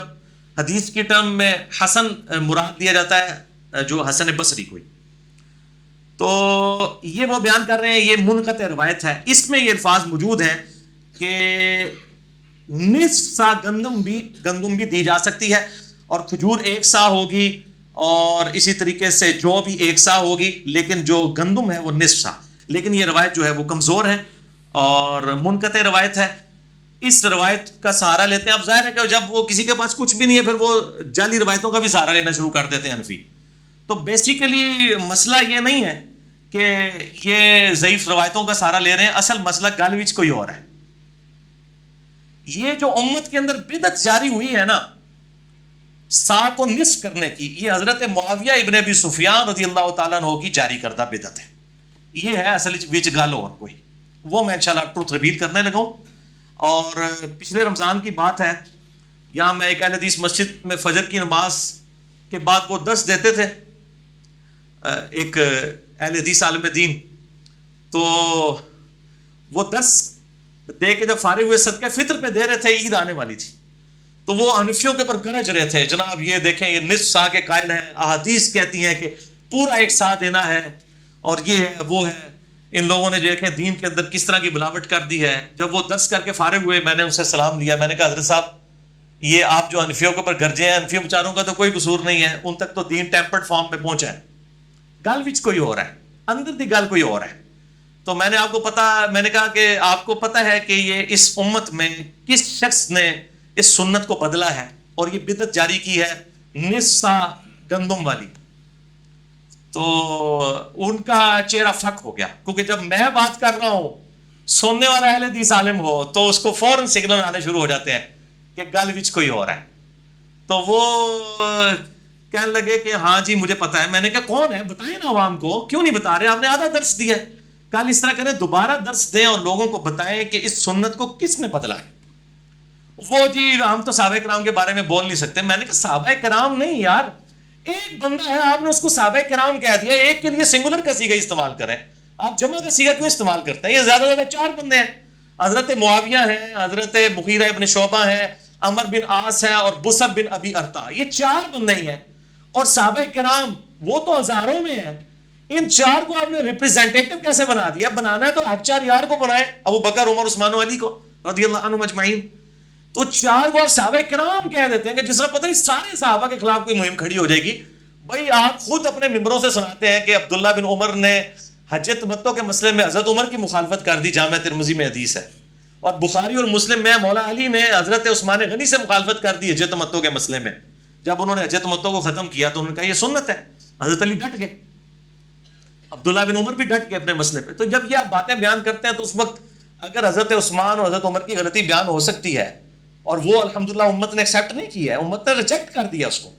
حدیث کی ٹرم میں حسن مراد دیا جاتا ہے جو حسن بصری کوئی، تو یہ وہ بیان کر رہے ہیں یہ منقطع روایت ہے. اس میں یہ الفاظ موجود ہیں کہ نصف سا گندم بھی دی جا سکتی ہے، اور کھجور ایک سا ہوگی، اور اسی طریقے سے جو بھی ایک سا ہوگی، لیکن جو گندم ہے وہ نصف سا. لیکن یہ روایت جو ہے وہ کمزور ہے اور منقطع روایت ہے. اس روایت کا سہارا لیتے ہیں. اب ظاہر ہے کہ جب وہ کسی کے پاس کچھ بھی نہیں ہے پھر وہ جعلی روایتوں کا بھی سہارا لینا شروع کر دیتے ہیں حنفی. تو بیسیکلی مسئلہ یہ نہیں ہے کہ یہ ضعیف روایتوں کا سہارا لے رہے ہیں، اصل مسئلہ گل وچ کوئی اور ہے. یہ جو امت کے اندر بدعت جاری ہوئی ہے نا سا کو نصف کرنے کی، یہ حضرت معاویہ ابن ابی سفیان رضی اللہ تعالیٰ عنہ کی جاری کردہ بدعت ہے. یہ ہے اصل وچ گل اور کوئی، وہ میں انشاءاللہ ٹروتھ ریویل کرنے لگا ہوں. اور پچھلے رمضان کی بات ہے، یہاں میں ایک اہل حدیث مسجد میں فجر کی نماز کے بعد وہ 10 دیتے تھے، ایک اہل حدیث عالم دین، تو وہ 10 دے کے جب فارغ ہوئے صدقہ فطر پہ دے رہے تھے، عید آنے والی تھی، تو وہ حنفیوں کے پر گرج رہے تھے، جناب یہ دیکھیں یہ نصف سا کے قائل ہیں، احادیث کہتی ہیں کہ پورا ایک سا دینا ہے، اور یہ ہے وہ ہے. ان لوگوں نے دیکھیں دین کے اندر کس طرح کی بلاوٹ کر دی ہے. جب وہ 10 کر کے فارغ ہوئے میں نے ان سے سلام لیا، میں نے کہا حضرت صاحب یہ آپ جو حنفیوں کے اوپر گرجے ہیں، حنفیوں بیچاروں کا تو کوئی قصور نہیں ہے، ان تک تو دین ٹیمپرڈ فارم پہ پہنچا ہے، گل وچ کوئی اور ہے، اندر دی گل کوئی اور ہے. تو میں نے کہا کہ آپ کو پتہ ہے کہ یہ اس امت میں کس شخص نے اس سنت کو بدلا ہے اور یہ بدعت جاری کی ہے نصف سا گندم والی. تو ان کا چہرہ فک ہو گیا، کیونکہ جب میں بات کر رہا ہوں سننے والا اہل حدیث عالم ہو تو اس کو فوراً سگنل آنے شروع ہو جاتے ہیں کہ گل وچ کوئی اور ہے. تو وہ کہنے لگے کہ ہاں جی مجھے پتا ہے. میں نے کہا کون ہے بتائیں نا عوام کو، کیوں نہیں بتا رہے؟ آپ نے آدھا درس دیا ہے، کل اس طرح کریں دوبارہ درس دیں اور لوگوں کو بتائیں کہ اس سنت کو کس نے بدلا ہے. وہ جی ہم تو صحابہ کرام کے بارے میں بول نہیں سکتے. میں نے کہا صحابہ کرام نہیں یار، ایک بندہ ہے آپ نے اس کو صحابہ کرام کہہ دیا، ایک کے لیے سنگولر کا صیغہ استعمال کریں، آپ جمع کا صیغہ کیوں استعمال کرتے ہیں؟ یہ زیادہ زیادہ 4 بندے ہیں، حضرت معاویہ ہیں، حضرت مغیرہ ابن شعبہ ہیں، عمر بن عاص ہے، اور بصر بن ابی ارطا، یہ 4 بندے ہی ہیں. اور صحابہ کرام وہ تو ہزاروں میں ہیں، ان 4 کو آپ نے ریپرزینٹیٹو کیسے بنا دیا؟ بنانا ہے تو آپ 4 یار کو بنائے، ابو بکر عمر عثمان و علی کو رضی اللہ عنہم اجمعین. تو 4 کو صحابہ کرام کہہ دیتے ہیں کہ جس طرح پتہ نہیں سارے صحابہ کے خلاف کوئی مہم کھڑی ہو جائے گی، بھائی آپ خود اپنے ممبروں سے سناتے ہیں کہ عبداللہ بن عمر نے حج تمتع کے مسئلے میں حضرت عمر کی مخالفت کر دی، جامع ترمذی میں حدیث ہے، اور بخاری اور مسلم میں مولا علی نے حضرت عثمان غنی سے مخالفت کر دی حج تمتع کے مسئلے میں۔ جب انہوں نے حج تمتع کو ختم کیا تو انہوں نے کہا یہ سنت ہے، حضرت علی ڈٹ گئے، عبداللہ بن عمر بھی ڈٹ گئے اپنے مسئلے پہ۔ تو جب یہ آپ باتیں بیان کرتے ہیں تو اس وقت اگر حضرت عثمان اور حضرت عمر کی غلطی بیان ہو سکتی ہے اور وہ الحمدللہ امت نے ایکسیپٹ نہیں کیا ہے، امت نے ریجیکٹ کر دیا اس کو،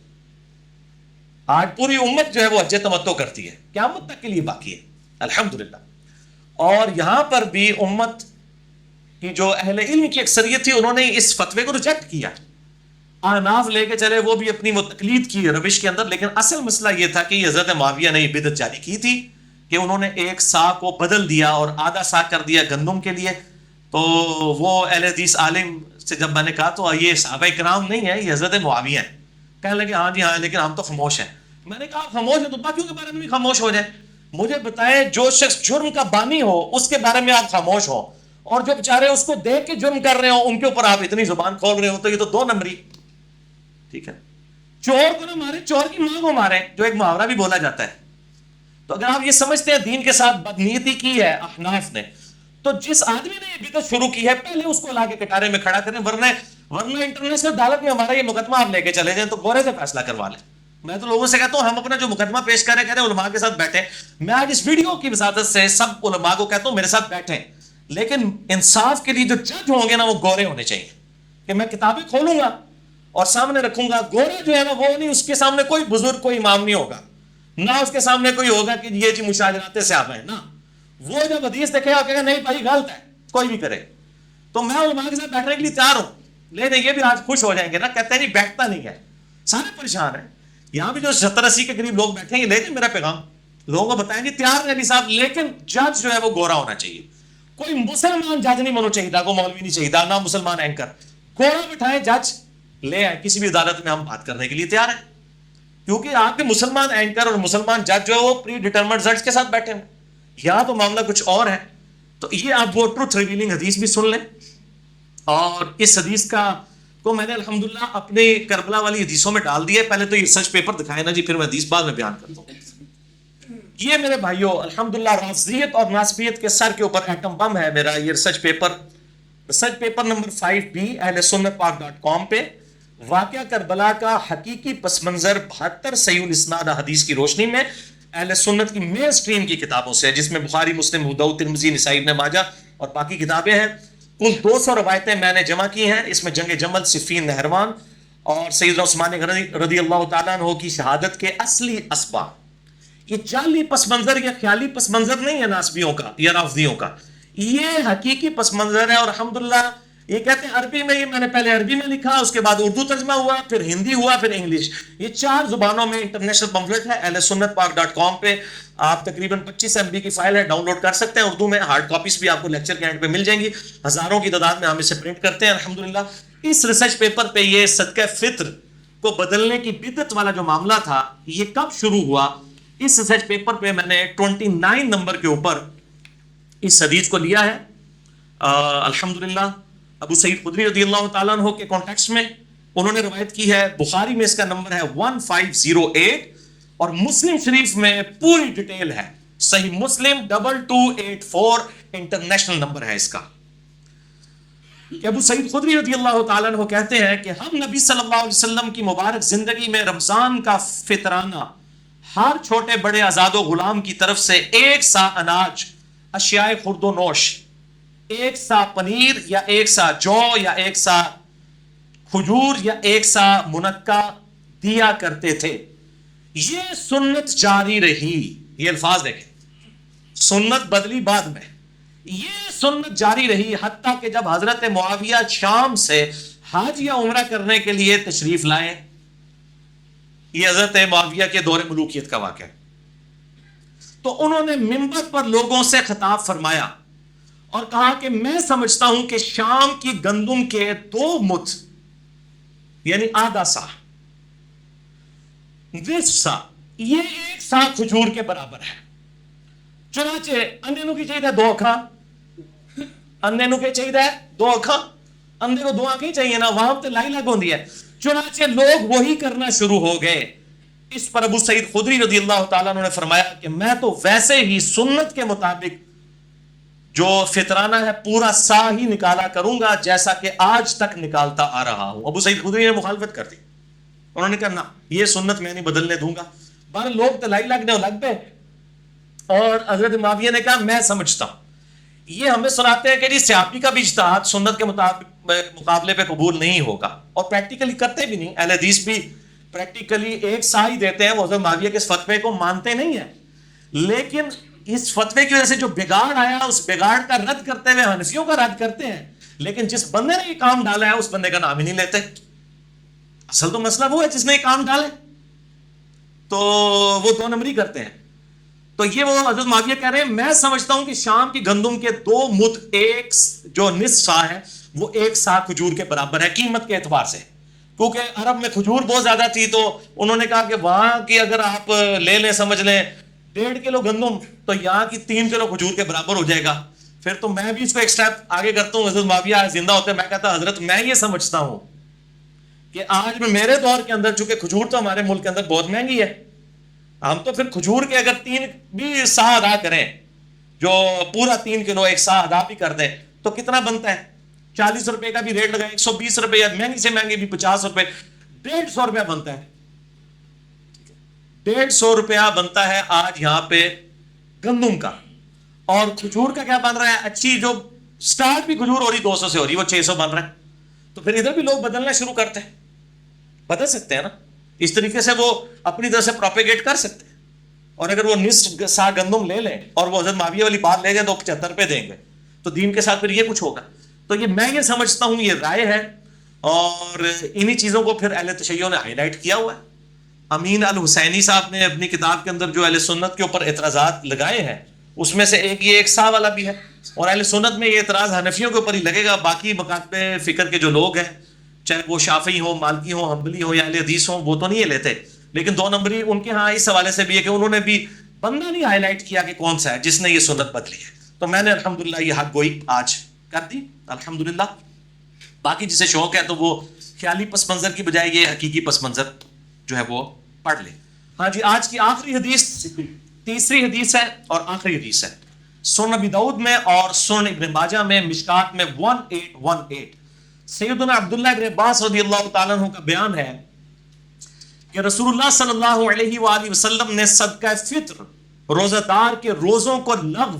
آج پوری امت جو ہے وہ حج تمتع کرتی ہے، قیامت تک کے لیے باقی ہے الحمدللہ۔ اور یہاں پر بھی امت کی جو اہل علم کی اکثریت تھی انہوں نے اس فتوے کو ریجیکٹ کیا، احناف لے کے چلے وہ بھی اپنی وہ تقلید کی روش کے اندر، لیکن اصل مسئلہ یہ تھا کہ حضرت معاویہ نے یہ بدعت جاری کی تھی کہ انہوں نے ایک سا کو بدل دیا اور آدھا سا کر دیا گندم کے لیے۔ تو وہ اہل حدیث عالم سے جب میں نے کہا تو یہ صحابہ کرام نہیں ہے، یہ حضرت معاویہ ہیں، کہنے لگے ہاں جی ہاں لیکن ہم تو خاموش ہیں۔ میں نے کہا خاموش ہیں تو باقیوں کے بارے میں بھی خاموش ہو جائیں، مجھے بتائیں جو شخص جرم کا بانی ہو اس کے بارے میں آپ خاموش ہو، اور جو بیچارے اس کو دیکھ کے جرم کر رہے ہو ان کے اوپر آپ اتنی زبان کھول رہے ہو، تو یہ تو دو نمبری، ٹھیک ہے۔ چور کو نہ مارے، چور کی ماں کو مارے، جو ایک محاورہ بھی بولا جاتا ہے۔ تو اگر آپ یہ سمجھتے ہیں دین کے ساتھ بدنیتی کی ہے احناف نے، تو جس آدمی نے یہ بدعت شروع کی ہے پہلے اس کو لا کے کٹارے میں کھڑا کریں، ورنہ انٹرنیشنل عدالت میں ہمارا یہ مقدمہ آپ لے کے چلے جائیں تو گورے سے فیصلہ کروا لیں۔ میں تو لوگوں سے کہتا ہوں ہم اپنا جو مقدمہ پیش کریں کہتے ہیں علماء کے ساتھ بیٹھیں، میں آج اس ویڈیو کی وساطت سے سب علماء کو کہتا ہوں میرے ساتھ بیٹھیں، لیکن انصاف کے لیے جو جج ہوں گے نا وہ گورے ہونے چاہیے، کہ میں کتابیں کھولوں گا اور سامنے رکھوں گا، گورے جو ہے نا وہ نہیں، اس کے سامنے کوئی بزرگ کوئی امام نہیں ہوگا، نہ اس کے سامنے کوئی ہوگا کہ یہ جی مشاجرات صحابہ ہیں، نہ وہ جب حدیث دیکھے گا کہے گا نہیں بھائی غلط ہے، کوئی بھی کرے۔ تو میں علماء کے ساتھ بیٹھنے کے لیے تیار ہوں، لیکن یہ بھی آج خوش ہو جائیں گے نا، کہتے ہیں نہیں بیٹھتا نہیں ہے، سارے پریشان ہیں، یہاں بھی جو 70-80 کے قریب لوگ بیٹھیں گے، لے جائیں میرا پیغام، لوگوں کو بتائیں گے تیار ہے علی صاحب، لیکن جج جو ہے وہ گورا ہونا چاہیے، کوئی مسلمان جج نہیں ہونا چاہیے تھا، کوئی مولوی نہیں چاہیے تھا، نہ مسلمان اینکر، گورا بٹھائے جج لے آئے، کسی بھی عدالت میں ہم بات کرنے کے لیے تیار ہیں، کیونکہ آپ کے مسلمان اینکر اور مسلمان جج جو ہے وہ پری ڈیٹرمنڈ ریزلٹس کے ساتھ بیٹھے ہیں، یہاں تو معاملہ کچھ اور ہے۔ تو یہ آپ وہ ٹروتھ ریویلنگ حدیث بھی سن لیں، اور اس حدیث کو میں نے الحمدللہ اپنے کربلا والی حدیثوں میں ڈال دیا ہے، پہلے تو یہ ریسرچ پیپر دکھائے نا جی، پھر میں حدیث بعد میں بیان کرتا ہوں۔ یہ میرے بھائیوں الحمدللہ رافضیت اور ناسبیت کے سر کے اوپر ایٹم بم ہے میرا یہ ریسرچ پیپر نمبر 5B اہل سنت پاک .com پہ، واقعہ کربلا کا حقیقی پس منظر 72 صحیح الاسناد حدیث کی روشنی میں اہل سنت کی مین سٹریم کی کتابوں سے، جس میں بخاری، مسلم، ابو داؤد، ترمذی، نسائی، ابن ماجہ اور باقی کتابیں ہیں۔ کل 200 روایتیں میں نے جمع کی ہیں، اس میں جنگ جمل، صفین، نہروان اور سیدنا عثمان غنی رضی اللہ تعالیٰ عنہ کی شہادت کے اصلی اسباب۔ یہ جعلی پس منظر یا خیالی پس منظر نہیں ہے ناسبیوں کا یا رافضیوں کا، یہ حقیقی پس منظر ہے، اور الحمدللہ یہ کہتے ہیں عربی میں، یہ میں نے پہلے عربی میں لکھا، اس کے بعد اردو ترجمہ ہوا، پھر ہندی ہوا، پھر انگلش، یہ 4 زبانوں میں انٹرنیشنل پمفلٹ ہے اہل سنت پاک .com پہ، آپ تقریباً 25 MB کی فائل ہے، ڈاؤن لوڈ کر سکتے ہیں اردو میں، ہارڈ کاپیز بھی آپ کو لیکچر کے اینڈ پہ مل جائیں گی، ہزاروں کی تعداد میں ہم اسے پرنٹ کرتے ہیں الحمدللہ۔ اس ریسرچ پیپر پہ یہ صدقہ فطر کو بدلنے کی بدعت والا جو معاملہ تھا یہ کب شروع ہوا، اس ریسرچ پیپر پہ میں نے 29 نمبر کے اوپر اس حدیث کو لیا ہے، الحمدللہ ابو سعید خدری رضی اللہ تعالیٰ عنہ کے کانٹیکسٹ میں انہوں نے روایت کی ہے، بخاری میں اس کا نمبر ہے 1508 اور مسلم شریف میں پوری ڈیٹیل ہے، صحیح مسلم 2284 انٹرنیشنل نمبر ہے اس کا، کہ ابو سعید خدری رضی اللہ تعالیٰ عنہ کہتے ہیں کہ ہم نبی صلی اللہ علیہ وسلم کی مبارک زندگی میں رمضان کا فطرانہ ہر چھوٹے بڑے آزاد و غلام کی طرف سے 1 سا اناج، اشیاء خرد و نوش، 1 سا پنیر یا 1 سا جو یا 1 سا کھجور یا 1 سا منقع دیا کرتے تھے۔ یہ سنت جاری رہی، یہ الفاظ دیکھیں، سنت بدلی بعد میں، یہ سنت جاری رہی حتیٰ کہ جب حضرت معاویہ شام سے حج یا عمرہ کرنے کے لیے تشریف لائے، یہ حضرت معاویہ کے دور ملوکیت کا واقعہ، تو انہوں نے منبر پر لوگوں سے خطاب فرمایا اور کہا کہ میں سمجھتا ہوں کہ شام کی گندم کے 2 مت یعنی آدھا سا، سا یہ 1 سا کھجور کے برابر ہے، چنانچہ اندے نو کی چاہیے 2 اکھاں، اندے نو کی چاہیے 2 اکھاں، اندے کو 2 آنکھیں چاہیے نا، وہاں تے لائی لگ ہوندی ہے، چنانچہ لوگ وہی کرنا شروع ہو گئے، اس پر ابو سعید خدری رضی اللہ تعالیٰ عنہ نے فرمایا کہ میں تو ویسے ہی سنت کے مطابق جو فطرانہ ہے پورا سا ہی نکالا کروں گا جیسا کہ آج تک نکالتا آ رہا ہوں. ابو سعید خدری نے مخالفت کر دی. انہوں نے کہا نہ یہ سنت میں نہیں بدلنے دوں گا. بارہ لوگ تلائی لگنے لگ پہ اور حضرت معاویہ نے کہا میں سمجھتا ہوں. یہ ہمیں سناتے ہیں کہ جی صحابی کا بھی اجتہاد سنت کے مقابلے پہ قبول نہیں ہوگا, اور پریکٹیکلی کرتے بھی نہیں. اہل حدیث بھی پریکٹیکلی ایک سا ہی دیتے ہیں, وہ حضرت معاویہ کے اس فتوے کو مانتے نہیں ہیں. لیکن اس فتوے کی وجہ سے جو بگاڑ آیا اس بگاڑ کا رد کرتے ہوئے حنفیوں کا رد کرتے ہیں, لیکن جس بندے نے یہ کام ڈالا ہے اس بندے کا نام ہی نہیں لیتے. اصل تو مسئلہ وہ ہے جس نے یہ کام ڈالے, تو وہ دو نمبری کرتے ہیں. تو یہ وہ حضرت معاویہ کہہ رہے ہیں میں سمجھتا ہوں کہ شام کی گندم کے 2 مد ایک جو نصف سا ہے وہ 1 سا کھجور کے برابر ہے قیمت کے اعتبار سے, کیونکہ عرب میں کھجور بہت زیادہ تھی. تو انہوں نے کہا کہ وہاں کی اگر آپ لے لیں سمجھ لیں 1.5 کلو گندم تو یہاں کی 3 کلو کھجور کے برابر ہو جائے گا. پھر تو میں بھی اس کو ایک سٹیپ آگے کرتا ہوں. حضرت معاویہ زندہ ہوتے میں کہتا حضرت میں یہ سمجھتا ہوں کہ آج میں میرے دور کے اندر چونکہ کھجور تو ہمارے ملک کے اندر بہت مہنگی ہے, ہم تو پھر کھجور کے اگر 3 بھی سا ادا کریں جو پورا 3 کلو 1 سا ادا بھی کر دیں تو کتنا بنتا ہے؟ 40 روپے کا بھی ریٹ لگا, 120 روپے یا مہنگی سے مہنگی بھی 50 روپے, 150 روپیہ بنتا ہے. 150 روپیہ بنتا ہے آج یہاں پہ گندم کا. اور کھجور کا کیا بن رہا ہے؟ اچھی جو سٹارٹ بھی کھجور ہو رہی 200 سے ہو رہی, وہ 600 بن رہا ہے. تو پھر ادھر بھی لوگ بدلنا شروع کرتے ہیں, بدل سکتے ہیں نا اس طریقے سے, وہ اپنی طرح سے پروپیگیٹ کر سکتے ہیں. اور اگر وہ نصف سا گندم لے لیں اور وہ حضرت معاویہ والی بات لے گئے تو 75 روپے دیں گے, تو دین کے ساتھ پھر یہ کچھ ہوگا. تو یہ میں یہ سمجھتا ہوں یہ رائے ہے, اور انہی چیزوں کو پھر اہل تشیع نے ہائی لائٹ کیا ہوا ہے. امین الحسینی صاحب نے اپنی کتاب کے اندر جو اہل سنت کے اوپر اعتراضات لگائے ہیں اس میں سے ایک یہ 1 سا والا بھی ہے. اور اہل سنت میں یہ اعتراض حنفیوں کے اوپر ہی لگے گا, باقی مکاتب فکر کے جو لوگ ہیں چاہے وہ شافعی ہوں, مالکی ہوں, حنبلی ہوں یا اہل حدیث ہوں, وہ تو نہیں یہ لیتے. لیکن 2 نمبری ان کے ہاں اس حوالے سے بھی ہے کہ انہوں نے بھی بندہ نہیں ہائی لائٹ کیا کہ کون سا ہے جس نے یہ سنت بدلی ہے. تو میں نے الحمدللہ یہ حق گوئی آج کر دی الحمدللہ. باقی جسے شوق ہے تو وہ خیالی پس منظر کی بجائے یہ حقیقی پس منظر جو ہے وہ پڑھ لے. ہاں جی, آج کی آخری حدیث تیسری حدیث ہے اور آخری حدیث ہے سنن ابی داؤد میں اور سنن ابن ماجہ میں مشکات میں 1818. سیدنا عبداللہ ابن عباس رضی اللہ تعالیٰ عنہ کا بیان ہے کہ رسول اللہ صلی اللہ علیہ وآلہ وسلم نے صدقہ فطر روزہ دار کے روزوں کو لغو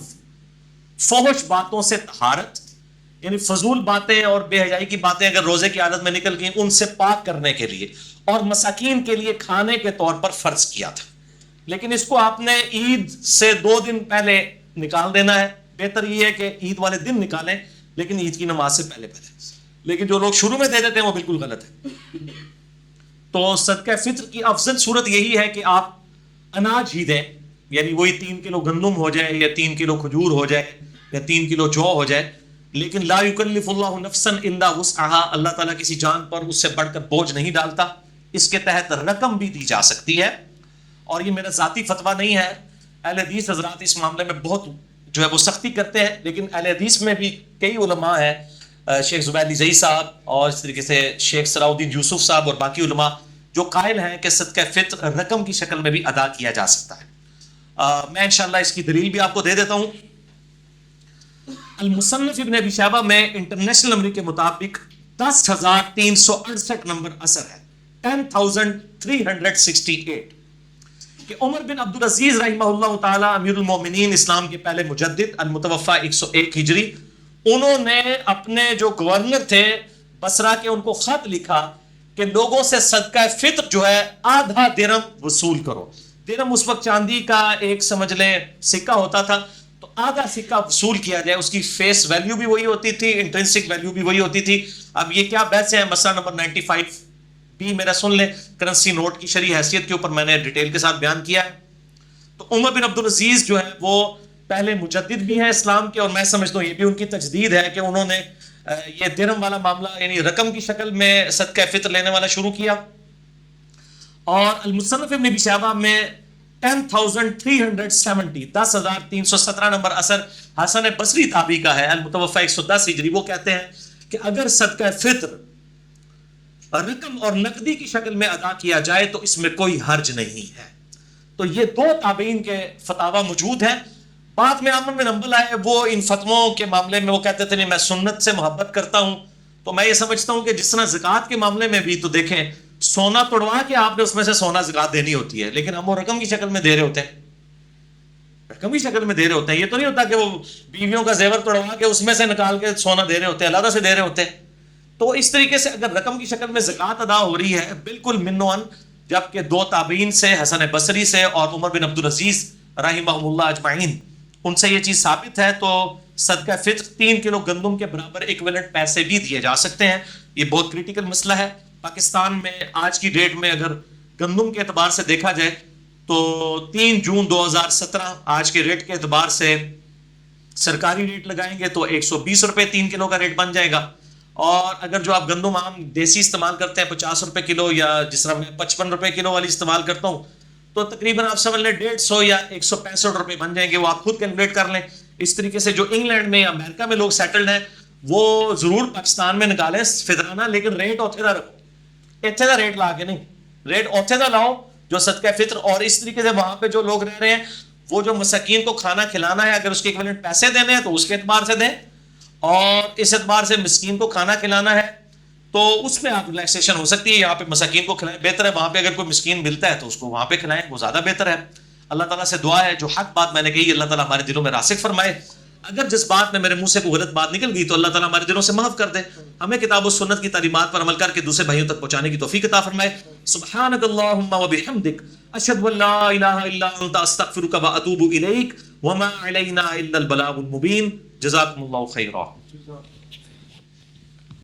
فحش باتوں سے طہارت یعنی فضول باتیں اور بے حیائی کی باتیں اگر روزے کی عادت میں نکل گئیں ان سے پاک کرنے کے لیے اور مساکین کے لیے کھانے کے طور پر فرض کیا تھا. لیکن اس کو آپ نے عید سے 2 دن پہلے نکال دینا ہے. بہتر یہ ہے کہ عید والے دن نکالیں لیکن عید کی نماز سے پہلے. لیکن جو لوگ شروع میں دے دیتے ہیں وہ بالکل غلط ہے. تو صدقہ فطر کی افضل صورت یہی ہے کہ آپ اناج ہی دیں, یعنی وہی 3 کلو گندم ہو جائے یا 3 کلو کھجور ہو جائے یا 3 کلو جو ہو جائے. لیکن لا یکلف اللہ نفسا الا وسعها, اللہ تعالیٰ کسی جان پر اس سے بڑھ کر بوجھ نہیں ڈالتا. اس کے تحت رقم بھی دی جا سکتی ہے, اور یہ میرا ذاتی فتویٰ نہیں ہے. اہل حدیث حضرات اس معاملے میں بہت جو ہے وہ سختی کرتے ہیں, لیکن اہل حدیث میں بھی کئی علماء ہیں, شیخ زبیر علی زئی صاحب اور اس طریقے سے شیخ صلاح الدین یوسف صاحب اور باقی علماء جو قائل ہیں کہ صدقہ فطر رقم کی شکل میں بھی ادا کیا جا سکتا ہے. میں انشاءاللہ اس کی دلیل بھی آپ کو دے دیتا ہوں. المصنف ابن ابی شیبہ میں انٹرنیشنل نمبر کے مطابق 10,368 نمبر اثر ہے, 10,368, کہ عمر بن عبدالعزیز رحمہ اللہ تعالی امیر المومنین اسلام کے پہلے مجدد المتوفی 101 ہجری, انہوں نے اپنے جو گورنر تھے بصرہ کے ان کو خط لکھا کہ لوگوں سے صدقہ فطر جو ہے آدھا درم وصول کرو. درم اس وقت چاندی کا ایک سمجھ لیں سکہ ہوتا تھا, تو آدھا سکہ وصول کیا جائے. اس کی فیس ویلیو بھی وہی ہوتی تھی, انٹرنسک ویلیو بھی وہی ہوتی تھی. اب یہ کیا بحث ہے, مسئلہ نمبر 95 بھی میرا سن لیں, کرنسی نوٹ کی شرعی حیثیت کے اوپر میں نے ڈیٹیل کے ساتھ بیان کیا ہے. تو عمر بن عبدالعزیز جو ہے وہ پہلے مجدد بھی ہیں اسلام کے, اور میں سمجھتا ہوں یہ بھی ان کی تجدید ہے کہ انہوں نے یہ درم والا معاملہ یعنی رقم کی شکل میں صدقہ فطر لینے والا شروع کیا. اور المصنف ابن ابی شیبہ میں 10,370 10,317 نمبر اثر حسن بصری تابعی کا ہے, المتوفی 110 ہجری. وہ کہتے ہیں کہ اگر صدقہ فطر رقم اور نقدی کی شکل میں ادا کیا جائے تو اس میں کوئی حرج نہیں ہے. تو یہ دو تابعین کے فتاوی موجود ہیں. بعد میں عامر بن حنبل آئے, وہ ان فتووں کے معاملے میں وہ کہتے تھے نہیں میں سنت سے محبت کرتا ہوں. تو میں یہ سمجھتا ہوں کہ جس طرح زکوٰۃ کے معاملے میں بھی تو دیکھیں سونا توڑوا کے آپ نے اس میں سے سونا زکوٰۃ دینی ہوتی ہے, لیکن ہم وہ رقم کی شکل میں دے رہے ہوتے ہیں, رقم کی شکل میں دے رہے ہوتے ہیں. یہ تو نہیں ہوتا کہ وہ بیویوں کا زیور توڑوا کے اس میں سے نکال کے سونا دے رہے ہوتے ہیں, علیحدہ سے دے رہے ہوتے ہیں. تو اس طریقے سے اگر رقم کی شکل میں زکوٰۃ ادا ہو رہی ہے بالکل منوان, جبکہ دو تابعین سے حسن بصری سے اور عمر بن عبد العزیز رحمہم اللہ اجمعین ان سے یہ چیز ثابت ہے, تو صدقہ فطر 3 کلو گندم کے برابر ایکویلنٹ پیسے بھی دیے جا سکتے ہیں. یہ بہت کریٹیکل مسئلہ ہے. پاکستان میں آج کی ڈیٹ میں اگر گندم کے اعتبار سے دیکھا جائے تو 3 جون 2017 آج کے ریٹ کے اعتبار سے سرکاری ریٹ لگائیں گے تو 120 روپے 3 کلو کا ریٹ بن جائے گا. اور اگر جو آپ گندم عام دیسی استعمال کرتے ہیں 50 روپے کلو, یا جس طرح میں 55 روپے کلو والی استعمال کرتا ہوں, تو تقریباً آپ سمجھ لیں 150 یا 165 روپے بن جائیں گے. وہ آپ خود کیلکولیٹ کر لیں. اس طریقے سے جو انگلینڈ میں یا امریکہ میں لوگ سیٹلڈ ہیں وہ ضرور پاکستان میں نکالیں فطرانہ, لیکن ریٹ اوتھے دا رکھو, اتھے دا ریٹ لا کے نہیں, ریٹ اوتھے دا لاؤ جو صدقہ فطر. اور اس طریقے سے وہاں پہ جو لوگ رہ رہے ہیں وہ جو مساکین کو کھانا کھلانا ہے اگر اس کے ایکویلنٹ پیسے دینے ہیں تو اس کے اعتبار سے دیں, اور اس اعتبار سے مسکین کو کھانا کھلانا ہے تو اس میں آپ ریلیکسیشن ہو سکتی ہے. یہاں پہ مساکین کو کھلائیں, بہتر ہے وہاں پہ اگر کوئی مسکین ملتا ہے تو اس کو وہاں پہ کھلائیں, وہ زیادہ بہتر ہے. اللہ تعالیٰ سے دعا ہے جو حق بات میں نے کہی اللہ تعالیٰ ہمارے دلوں میں راسخ فرمائے. اگر جس بات میں میرے منہ سے کوئی غلط بات نکل گئی تو اللہ تعالیٰ ہمارے دلوں سے معاف کر دے. ہمیں کتاب و سنت کی تعلیمات پر عمل کر کے دوسرے بھائیوں تک پہنچانے کی توفیق عطا فرمائے. سبحانک اللہم و بحمدک اشہد ان لا الہ الا انت استغفرک و اتوب الیک وما علینا الا البلاغ المبین. جزاکم اللہ خیرا.